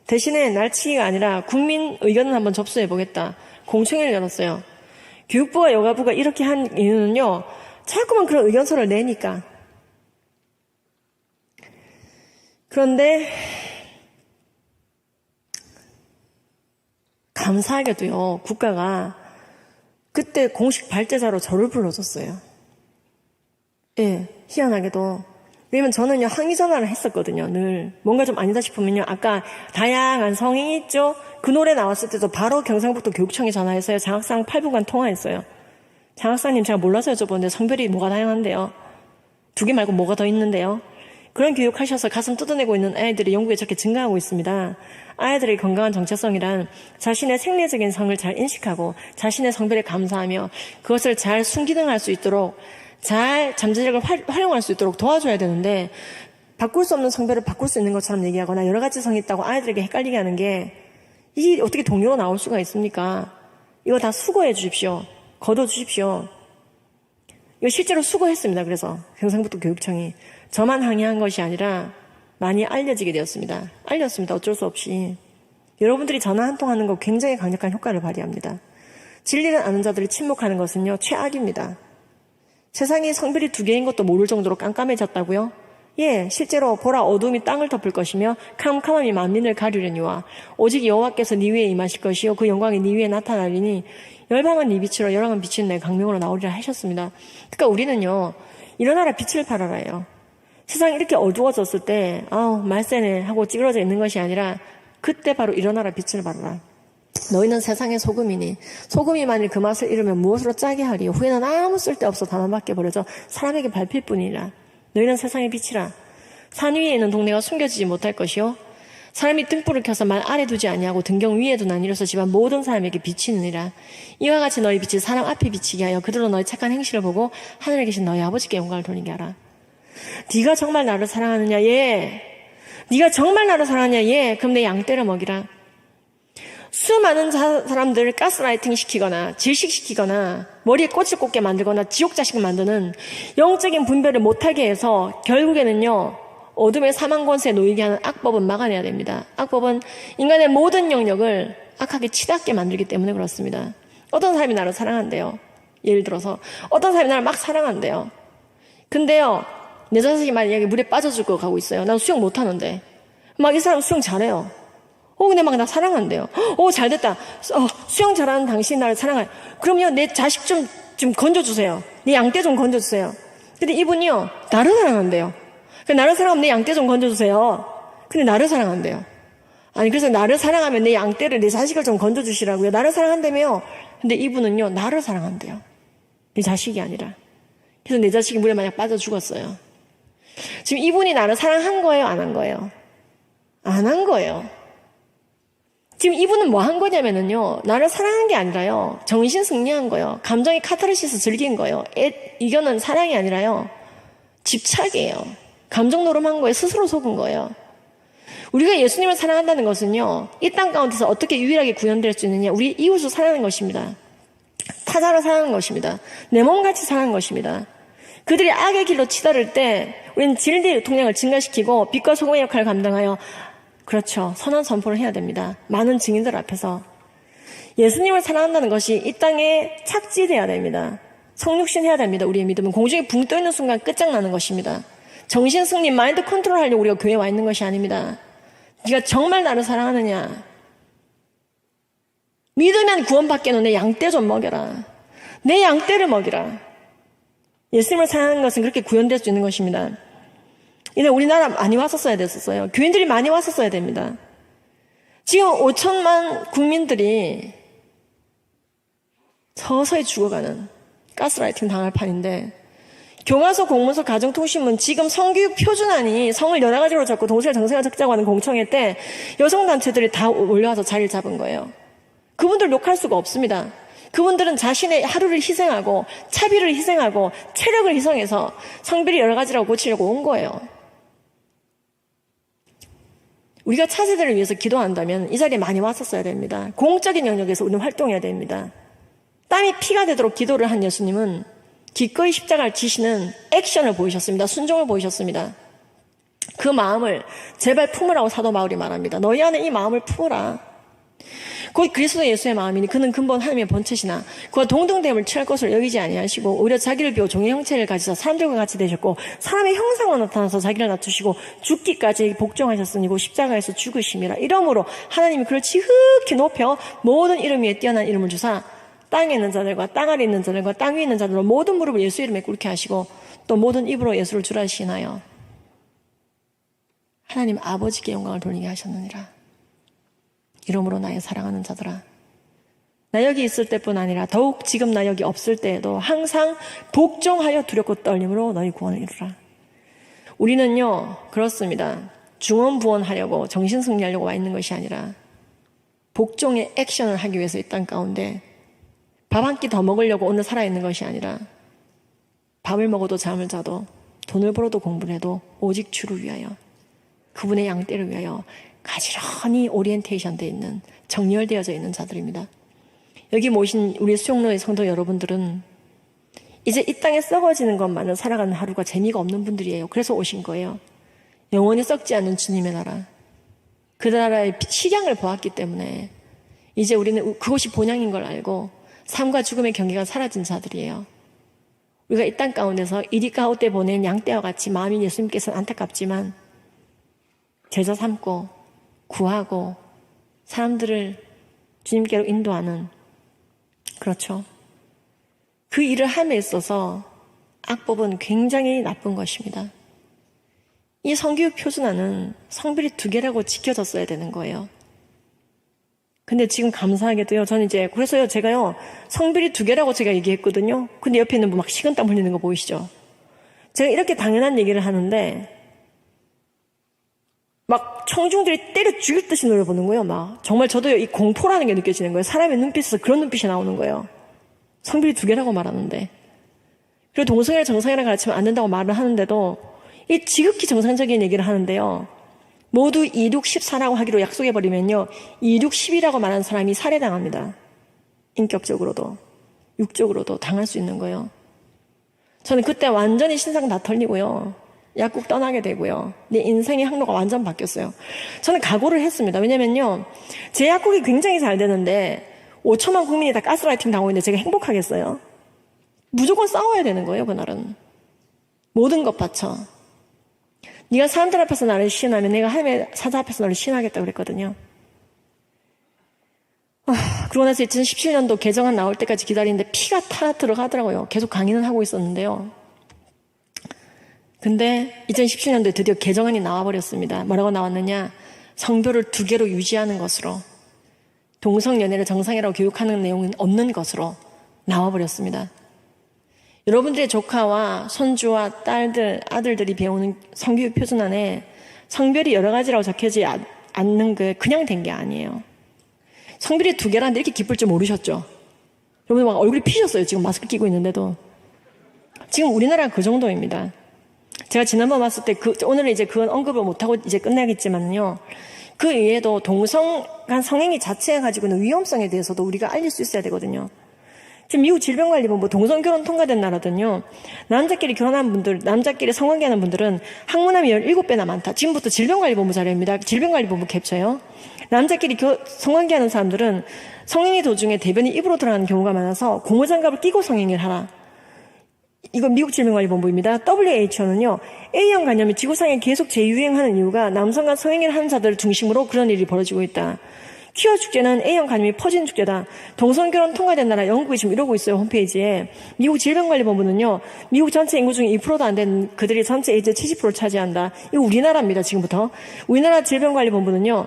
대신에 날치기가 아니라 국민 의견을 한번 접수해보겠다. 공청회를 열었어요. 교육부와 여가부가 이렇게 한 이유는요, 자꾸만 그런 의견서를 내니까. 그런데 감사하게도요, 국가가 그때 공식 발제자로 저를 불러줬어요. 예, 희한하게도. 왜냐면 저는요, 항의 전화를 했었거든요, 늘. 뭔가 좀 아니다 싶으면요, 아까 다양한 성이 있죠? 그 노래 나왔을 때도 바로 경상북도 교육청에 전화해서요, 장학상 8분간 통화했어요. 장학사님, 제가 몰라서 여쭤보는데 성별이 뭐가 다양한데요? 2개 말고 뭐가 더 있는데요? 그런 교육하셔서 가슴 뜯어내고 있는 아이들이 영국에 저렇게 증가하고 있습니다. 아이들의 건강한 정체성이란 자신의 생리적인 성을 잘 인식하고 자신의 성별에 감사하며 그것을 잘 순기능할 수 있도록 잘 잠재력을 활용할 수 있도록 도와줘야 되는데, 바꿀 수 없는 성별을 바꿀 수 있는 것처럼 얘기하거나 여러 가지 성이 있다고 아이들에게 헷갈리게 하는 게, 이게 어떻게 동료로 나올 수가 있습니까? 이거 다 수거해 주십시오. 거둬 주십시오. 이거 실제로 수거했습니다. 그래서 경상북도 교육청이 저만 항의한 것이 아니라 많이 알려지게 되었습니다. 알렸습니다. 어쩔 수 없이. 여러분들이 전화 한 통 하는 거 굉장히 강력한 효과를 발휘합니다. 진리를 아는 자들이 침묵하는 것은요, 최악입니다. 세상이 성별이 2개인 것도 모를 정도로 깜깜해졌다고요? 예, 실제로 보라 어둠이 땅을 덮을 것이며 캄캄함이 만민을 가리려니와 오직 여호와께서 네 위에 임하실 것이요 그 영광이 네 위에 나타나리니 열방은 네 빛으로 열왕은 빛인 내 강명으로 나오리라 하셨습니다. 그러니까 우리는요, 일어나라 빛을 발하라예요. 세상이 이렇게 어두워졌을 때 말세네 하고 찌그러져 있는 것이 아니라 그때 바로 일어나라 빛을 발하라. 너희는 세상의 소금이니 소금이 만일 그 맛을 잃으면 무엇으로 짜게 하리요. 후에는 아무 쓸데없어 단언밖에 버려져 사람에게 밟힐 뿐이라. 너희는 세상의 빛이라. 산 위에 있는 동네가 숨겨지지 못할 것이요 사람이 등불을 켜서 말 아래 두지 아니하고 등경 위에 두나니 이로써 집안 모든 사람에게 비치느니라. 이와 같이 너희 빛이 사람 앞에 비치게 하여 그들로 너희 착한 행실을 보고 하늘에 계신 너희 아버지께 영광을 돌리게 하라. 네가 정말 나를 사랑하느냐? 예. 네가 정말 나를 사랑하느냐? 예. 그럼 내 양떼를 먹이라. 수많은 사람들을 가스라이팅 시키거나 질식시키거나 머리에 꽃을 꽂게 만들거나 지옥자식 만드는 영적인 분별을 못하게 해서 결국에는요, 어둠의 사망 권세에 놓이게 하는 악법은 막아내야 됩니다. 악법은 인간의 모든 영역을 악하게 치닫게 만들기 때문에 그렇습니다. 어떤 사람이 나를 사랑한대요. 예를 들어서 어떤 사람이 나를 막 사랑한대요. 근데요, 내 자식이 만약에 물에 빠져 죽고 가고 있어요. 난 수영 못하는데 막 이 사람 수영 잘해요. 근데 막 나 사랑한대요. 잘됐다. 수영 잘하는 당신이 나를 사랑해. 그럼요, 내 자식 좀 건져주세요. 내 양떼 좀 건져주세요. 근데 이분이요, 나를 사랑한대요. 나를 사랑하면 내 양떼 좀 건져주세요. 근데 나를 사랑한대요. 아니, 그래서 나를 사랑하면 내 양떼를, 내 자식을 좀 건져주시라고요. 나를 사랑한다며요. 근데 이분은요, 나를 사랑한대요. 내 자식이 아니라. 그래서 내 자식이 물에 만약 빠져 죽었어요. 지금 이분이 나를 사랑한 거예요? 안 한 거예요? 안 한 거예요. 지금 이분은 뭐 한 거냐면은요, 나를 사랑한 게 아니라요, 정신 승리한 거예요. 감정의 카타르시스 즐긴 거예요. 이거는 사랑이 아니라요, 집착이에요. 감정 노름한 거에 스스로 속은 거예요. 우리가 예수님을 사랑한다는 것은요, 이 땅 가운데서 어떻게 유일하게 구현될 수 있느냐, 우리 이웃을 사랑하는 것입니다. 타자를 사랑하는 것입니다. 내 몸같이 사랑하는 것입니다. 그들이 악의 길로 치달을 때 우리는 진리의 통량을 증가시키고 빛과 소금의 역할을 감당하여, 그렇죠, 선한 선포를 해야 됩니다. 많은 증인들 앞에서. 예수님을 사랑한다는 것이 이 땅에 착지돼야 됩니다. 성육신해야 됩니다. 우리의 믿음은 공중에 붕 떠있는 순간 끝장나는 것입니다. 정신 승리, 마인드 컨트롤 하려고 우리가 교회에 와 있는 것이 아닙니다. 네가 정말 나를 사랑하느냐? 믿으면 구원받게는 내 양떼 좀 먹여라. 내 양떼를 먹이라. 예수님을 사랑하는 것은 그렇게 구현될 수 있는 것입니다. 이제 우리나라 많이 왔었어야 됐었어요. 교인들이 많이 왔었어야 됩니다. 지금 5천만 국민들이 서서히 죽어가는 가스라이팅 당할 판인데, 교과서, 공문서, 가정통신문, 지금 성교육 표준안이 성을 여러 가지로 적고 동시에 정세가 적자고 하는 공청회 때 여성단체들이 다 올라와서 자리를 잡은 거예요. 그분들 욕할 수가 없습니다. 그분들은 자신의 하루를 희생하고 차비를 희생하고 체력을 희생해서 성비를 여러 가지라고 고치려고 온 거예요. 우리가 차세대를 위해서 기도한다면 이 자리에 많이 왔었어야 됩니다. 공적인 영역에서 우리는 활동해야 됩니다. 땀이 피가 되도록 기도를 한 예수님은 기꺼이 십자가를 지시는 액션을 보이셨습니다. 순종을 보이셨습니다. 그 마음을 제발 품으라고 사도 바울이 말합니다. 너희 안에 이 마음을 품으라. 곧 그리스도 예수의 마음이니 그는 근본 하나님의 본체시나 그와 동등됨을 취할 것을 여기지 아니하시고 오히려 자기를 비워 종의 형체를 가지사 사람들과 같이 되셨고 사람의 형상으로 나타나서 자기를 낮추시고 죽기까지 복종하셨으니 곧 십자가에서 죽으심이라. 이러므로 하나님이 그를 지극히 높여 모든 이름 위에 뛰어난 이름을 주사 땅에 있는 자들과 땅 아래 있는 자들과 땅 위에 있는 자들로 모든 무릎을 예수 이름에 꿇게 하시고 또 모든 입으로 예수를 주라 하시나요. 하나님 아버지께 영광을 돌리게 하셨느니라. 이러므로 나의 사랑하는 자들아, 나 여기 있을 때뿐 아니라 더욱 지금 나 여기 없을 때에도 항상 복종하여 두렵고 떨림으로 너희 구원을 이루라. 우리는요, 그렇습니다. 중언부언하려고 정신승리하려고 와 있는 것이 아니라 복종의 액션을 하기 위해서 이 땅 가운데 밥 한 끼 더 먹으려고 오늘 살아있는 것이 아니라 밥을 먹어도 잠을 자도 돈을 벌어도 공부를 해도 오직 주를 위하여, 그분의 양떼를 위하여 가지런히 오리엔테이션 되어 있는, 정렬되어져 있는 자들입니다. 여기 모신 우리 수용로의 성도 여러분들은 이제 이 땅에 썩어지는 것만을 살아가는 하루가 재미가 없는 분들이에요. 그래서 오신 거예요. 영원히 썩지 않는 주님의 나라, 그 나라의 식양을 보았기 때문에 이제 우리는 그것이 본향인 걸 알고 삶과 죽음의 경계가 사라진 자들이에요. 우리가 이 땅 가운데서 이리 가운데 보낸 양떼와 같이 마음이 예수님께서는 안타깝지만 제자 삼고 구하고 사람들을 주님께로 인도하는, 그렇죠, 그 일을 함에 있어서 악법은 굉장히 나쁜 것입니다. 이 성교육 표준안은 성별이 2개라고 지켜졌어야 되는 거예요. 근데 지금 감사하게도요, 저는 이제, 그래서요, 제가요, 성별이 2개라고 제가 얘기했거든요. 근데 옆에 있는 분 막 식은땀 흘리는 거 보이시죠? 제가 이렇게 당연한 얘기를 하는데, 막 청중들이 때려 죽일 듯이 노려보는 거예요. 막 정말 저도요, 이 공포라는 게 느껴지는 거예요. 사람의 눈빛에서 그런 눈빛이 나오는 거예요. 성별이 2개라고 말하는데, 그리고 동성애를 정성애라 가르치면 안 된다고 말을 하는데도 이 지극히 정상적인 얘기를 하는데요. 모두 2, 6, 14라고 하기로 약속해버리면요. 2, 6, 10이라고 말하는 사람이 살해당합니다. 인격적으로도 육적으로도 당할 수 있는 거예요. 저는 그때 완전히 신상 다 털리고요. 약국 떠나게 되고요. 내 인생의 항로가 완전 바뀌었어요. 저는 각오를 했습니다. 왜냐면요. 제 약국이 굉장히 잘 되는데 5천만 국민이 다 가스라이팅 당하고 있는데 제가 행복하겠어요? 무조건 싸워야 되는 거예요. 그날은. 모든 것 바쳐. 네가 사람들 앞에서 나를 시인하면 내가 하나님의 사자 앞에서 너를 시인하겠다고 그랬거든요. 그러고 나서 2017년도 개정안 나올 때까지 기다리는데 피가 타 들어가더라고요. 계속 강의는 하고 있었는데요. 근데 2017년도에 드디어 개정안이 나와버렸습니다. 뭐라고 나왔느냐? 성별을 2개로 유지하는 것으로, 동성연애를 정상이라고 교육하는 내용은 없는 것으로 나와버렸습니다. 여러분들의 조카와 손주와 딸들, 아들들이 배우는 성교육 표준안에 성별이 여러 가지라고 적혀지지 않는 게 그냥 된 게 아니에요. 성별이 2개라는데 이렇게 기쁠 줄 모르셨죠? 여러분 막 얼굴이 피셨어요. 지금 마스크 끼고 있는데도. 지금 우리나라가 그 정도입니다. 제가 지난번 봤을 때 오늘은 이제 그건 언급을 못하고 이제 끝나겠지만요. 그 이외에도 동성 간 성행위 자체가 가지고 있는 위험성에 대해서도 우리가 알릴 수 있어야 되거든요. 지금 미국 질병관리본부 동성결혼 통과된 나라든요. 남자끼리 결혼한 분들, 남자끼리 성관계하는 분들은 항문암이 17배나 많다. 지금부터 질병관리본부 자료입니다. 질병관리본부 캡처요. 남자끼리 성관계하는 사람들은 성행위 도중에 대변이 입으로 들어가는 경우가 많아서 고무장갑을 끼고 성행위를 하라. 이건 미국 질병관리본부입니다. WHO는요. A형 간염이 지구상에 계속 재유행하는 이유가 남성 간 성행위를 하는 자들을 중심으로 그런 일이 벌어지고 있다. 퀴어 축제는 A형 간염이 퍼지는 축제다. 동성결혼 통과된 나라 영국이 지금 이러고 있어요. 홈페이지에. 미국 질병관리본부는요. 미국 전체 인구 중에 2%도 안 되는 그들이 전체 에이즈의 70%를 차지한다. 이거 우리나라입니다. 지금부터. 우리나라 질병관리본부는요.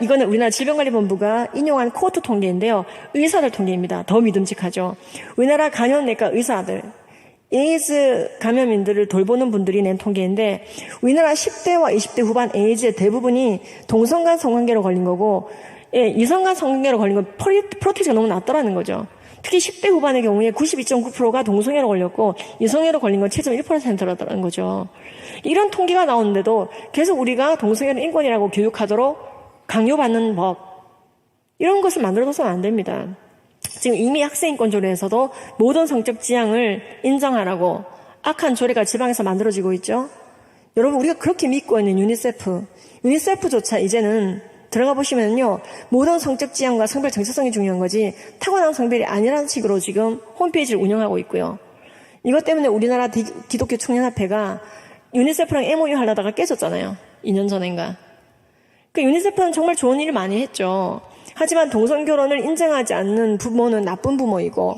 이거는 우리나라 질병관리본부가 인용한 코호트 통계인데요. 의사들 통계입니다. 더 믿음직하죠. 우리나라 간염내과 의사들, 에이즈 감염인들을 돌보는 분들이 낸 통계인데 우리나라 10대와 20대 후반 에이즈의 대부분이 동성간 성관계로 걸린 거고 이성간 성관계로 걸린 건 프로테이지가 너무 낮더라는 거죠. 특히 10대 후반의 경우에 92.9%가 동성애로 걸렸고 이성애로 걸린 건 7.1%라는 거죠. 이런 통계가 나오는데도 계속 우리가 동성애를 인권이라고 교육하도록 강요받는 법, 이런 것을 만들어서는 안 됩니다. 지금 이미 학생인권조례에서도 모든 성적 지향을 인정하라고 악한 조례가 지방에서 만들어지고 있죠. 여러분, 우리가 그렇게 믿고 있는 유니세프조차 이제는 들어가 보시면요, 모든 성적 지향과 성별 정체성이 중요한 거지 타고난 성별이 아니라는 식으로 지금 홈페이지를 운영하고 있고요. 이것 때문에 우리나라 기독교 청년협회가 유니세프랑 MOU 하려다가 깨졌잖아요. 2년 전인가. 그 유니세프는 정말 좋은 일을 많이 했죠. 하지만 동성결혼을 인정하지 않는 부모는 나쁜 부모이고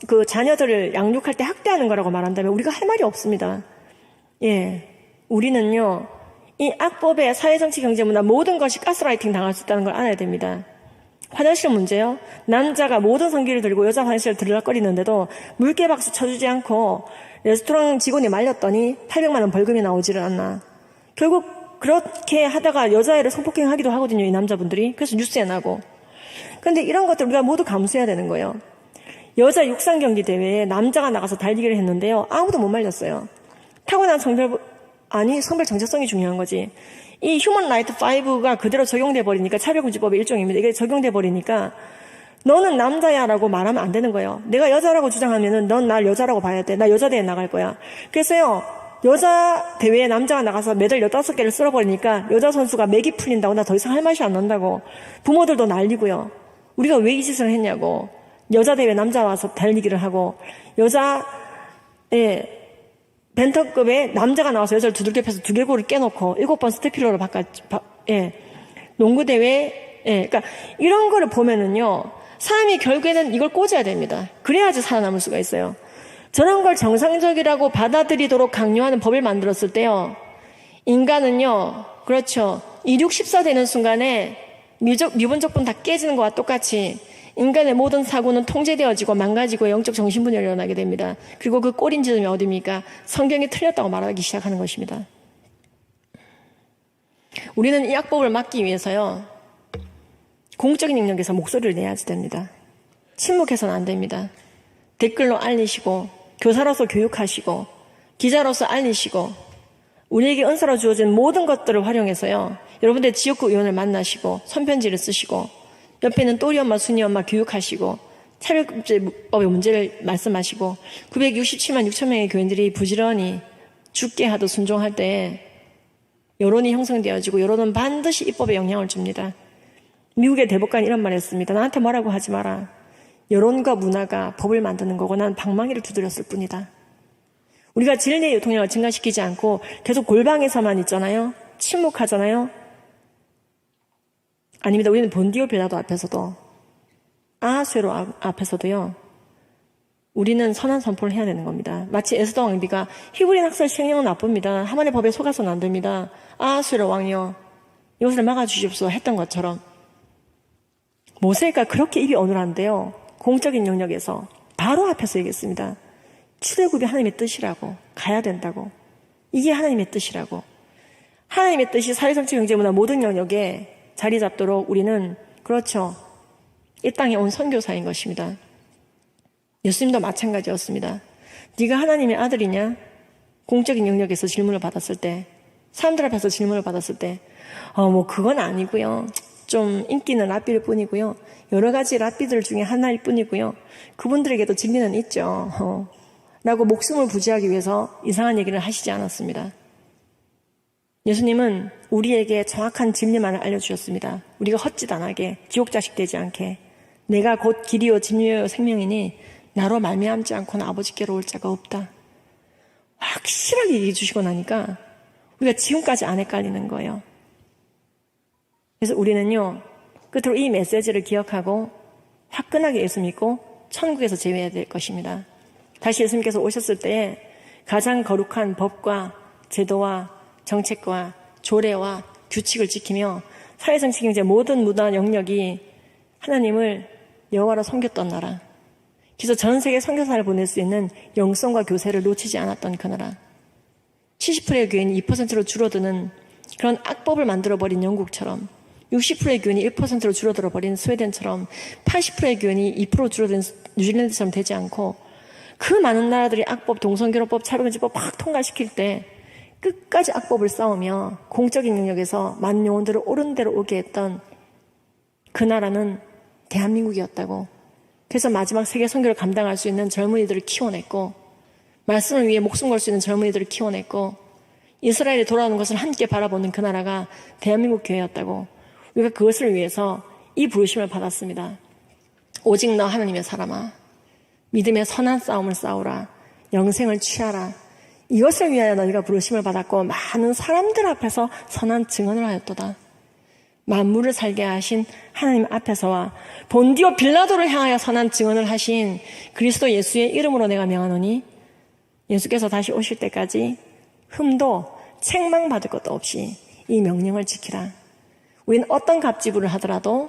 그 자녀들을 양육할 때 학대하는 거라고 말한다면 우리가 할 말이 없습니다. 예, 우리는요 이 악법의 사회정치 경제문화 모든 것이 가스라이팅 당할 수 있다는 걸 알아야 됩니다. 화장실 문제요. 남자가 모든 성기를 들고 여자 화장실을 들락거리는데도 물개박수 쳐주지 않고 레스토랑 직원이 말렸더니 800만 원 벌금이 나오지를 않나. 결국 그렇게 하다가 여자애를 성폭행하기도 하거든요, 이 남자분들이. 그래서 뉴스에 나고. 그런데 이런 것들 우리가 모두 감수해야 되는 거예요. 여자 육상경기 대회에 남자가 나가서 달리기를 했는데요, 아무도 못 말렸어요. 타고난 성별 정체성이 중요한 거지. 이 휴먼 라이트 5가 그대로 적용돼 버리니까, 차별금지법의 일종입니다. 이게 적용돼 버리니까 너는 남자야 라고 말하면 안 되는 거예요. 내가 여자라고 주장하면은 넌 날 여자라고 봐야 돼. 나 여자 대회 나갈 거야. 그래서요, 여자 대회에 남자가 나가서 메달 15개를 쓸어버리니까 여자 선수가 맥이 풀린다고, 나 더 이상 할 맛이 안 난다고 부모들도 난리고요. 우리가 왜 이 짓을 했냐고. 여자 대회 남자 와서 달리기를 하고, 벤터급에 남자가 나와서 여자를 두들겨 패서 두개골을 깨놓고 7번 스테필러로 농구 대회, 그러니까 이런 거를 보면은요, 사람이 결국에는 이걸 꽂아야 됩니다. 그래야지 살아남을 수가 있어요. 저런 걸 정상적이라고 받아들이도록 강요하는 법을 만들었을 때요, 인간은요, 그렇죠, 2, 6, 14 되는 순간에 미분적분 다 깨지는 것과 똑같이 인간의 모든 사고는 통제되어지고 망가지고 영적 정신분열이 일어나게 됩니다. 그리고 그 꼬린 지점이 어디입니까? 성경이 틀렸다고 말하기 시작하는 것입니다. 우리는 이 악법을 막기 위해서요, 공적인 영역에서 목소리를 내야지 됩니다. 침묵해서는 안 됩니다. 댓글로 알리시고, 교사로서 교육하시고, 기자로서 알리시고 우리에게 은사로 주어진 모든 것들을 활용해서요. 여러분들 지역구 의원을 만나시고 손편지를 쓰시고 옆에 있는 또리 엄마, 순이 엄마 교육하시고 차별금지법의 문제를 말씀하시고 967만 6천 명의 교인들이 부지런히 죽게 하듯 순종할 때 여론이 형성되어지고 여론은 반드시 입법에 영향을 줍니다. 미국의 대법관이 이런 말을 했습니다. 나한테 뭐라고 하지 마라. 여론과 문화가 법을 만드는 거고 난 방망이를 두드렸을 뿐이다. 우리가 진리의 유통량을 증가시키지 않고 계속 골방에서만 있잖아요. 침묵하잖아요. 아닙니다. 우리는 본디오 빌라도 앞에서도 아하수에로 앞에서도요. 우리는 선한 선포를 해야 되는 겁니다. 마치 에스더 왕비가 히브리 학살 시행령은 나쁩니다. 하만의 법에 속아서는 안 됩니다. 아하수에로 왕이여 이것을 막아주십시오 했던 것처럼 모세가 그렇게 입이 어눌한데요. 공적인 영역에서 바로 앞에서 얘기했습니다. 출애굽이 하나님의 뜻이라고 가야 된다고 이게 하나님의 뜻이라고 하나님의 뜻이 사회정치 경제문화 모든 영역에 자리 잡도록 우리는 그렇죠. 이 땅에 온 선교사인 것입니다. 예수님도 마찬가지였습니다. 네가 하나님의 아들이냐? 공적인 영역에서 질문을 받았을 때 사람들 앞에서 질문을 받았을 때 그건 아니고요. 좀 인기 있는 랍비일 뿐이고요. 여러 가지 랍비들 중에 하나일 뿐이고요. 그분들에게도 진리는 있죠. 라고 목숨을 부지하기 위해서 이상한 얘기를 하시지 않았습니다. 예수님은 우리에게 정확한 진리만을 알려주셨습니다. 우리가 헛짓 안 하게 지옥 자식 되지 않게 내가 곧 길이요 진리요 생명이니 나로 말미암지 않고는 아버지께로 올 자가 없다. 확실하게 얘기해 주시고 나니까 우리가 지금까지 안 헷갈리는 거예요. 그래서 우리는요 끝으로 이 메시지를 기억하고 화끈하게 예수 믿고 천국에서 제외해야 될 것입니다. 다시 예수님께서 오셨을 때 가장 거룩한 법과 제도와 정책과 조례와 규칙을 지키며 사회정치 경제 모든 문화 영역이 하나님을 여호와로 섬겼던 나라. 그래서 전 세계 선교사를 보낼 수 있는 영성과 교세를 놓치지 않았던 그 나라. 70%의 교인이 2%로 줄어드는 그런 악법을 만들어버린 영국처럼 60%의 교인이 1%로 줄어들어버린 스웨덴처럼 80%의 교인이 2% 줄어든 뉴질랜드처럼 되지 않고 그 많은 나라들이 악법, 동성결혼법, 차별금지법 막 통과시킬 때 끝까지 악법을 싸우며 공적인 영역에서 많은 영혼들을 옳은 대로 오게 했던 그 나라는 대한민국이었다고. 그래서 마지막 세계 선교를 감당할 수 있는 젊은이들을 키워냈고 말씀을 위해 목숨 걸 수 있는 젊은이들을 키워냈고 이스라엘이 돌아오는 것을 함께 바라보는 그 나라가 대한민국 교회였다고. 우리가 그것을 위해서 이 부르심을 받았습니다. 오직 너 하나님의 사람아 믿음의 선한 싸움을 싸우라 영생을 취하라. 이것을 위하여 너희가 부르심을 받았고 많은 사람들 앞에서 선한 증언을 하였도다. 만물을 살게 하신 하나님 앞에서와 본디오 빌라도를 향하여 선한 증언을 하신 그리스도 예수의 이름으로 내가 명하노니 예수께서 다시 오실 때까지 흠도 책망받을 것도 없이 이 명령을 지키라. 우리는 어떤 갑지부를 하더라도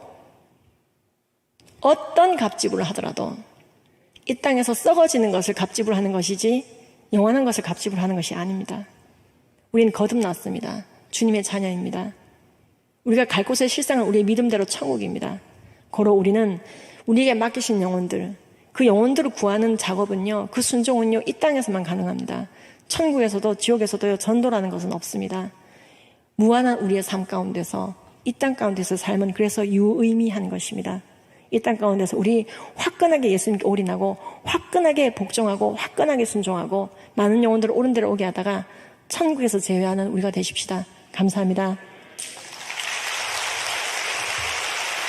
이 땅에서 썩어지는 것을 갑지부를 하는 것이지 영원한 것을 갑지부를 하는 것이 아닙니다. 우리는 거듭났습니다. 주님의 자녀입니다. 우리가 갈 곳의 실상은 우리의 믿음대로 천국입니다. 고로 우리는 우리에게 맡기신 영혼들, 그 영혼들을 구하는 작업은요, 그 순종은요, 이 땅에서만 가능합니다. 천국에서도 지옥에서도요, 전도라는 것은 없습니다. 무한한 우리의 삶 가운데서 이 땅 가운데서 삶은 그래서 유의미한 것입니다. 이 땅 가운데서 우리 화끈하게 예수님께 올인하고 화끈하게 복종하고 화끈하게 순종하고 많은 영혼들을 옳은 대로 오게 하다가 천국에서 제외하는 우리가 되십시다. 감사합니다.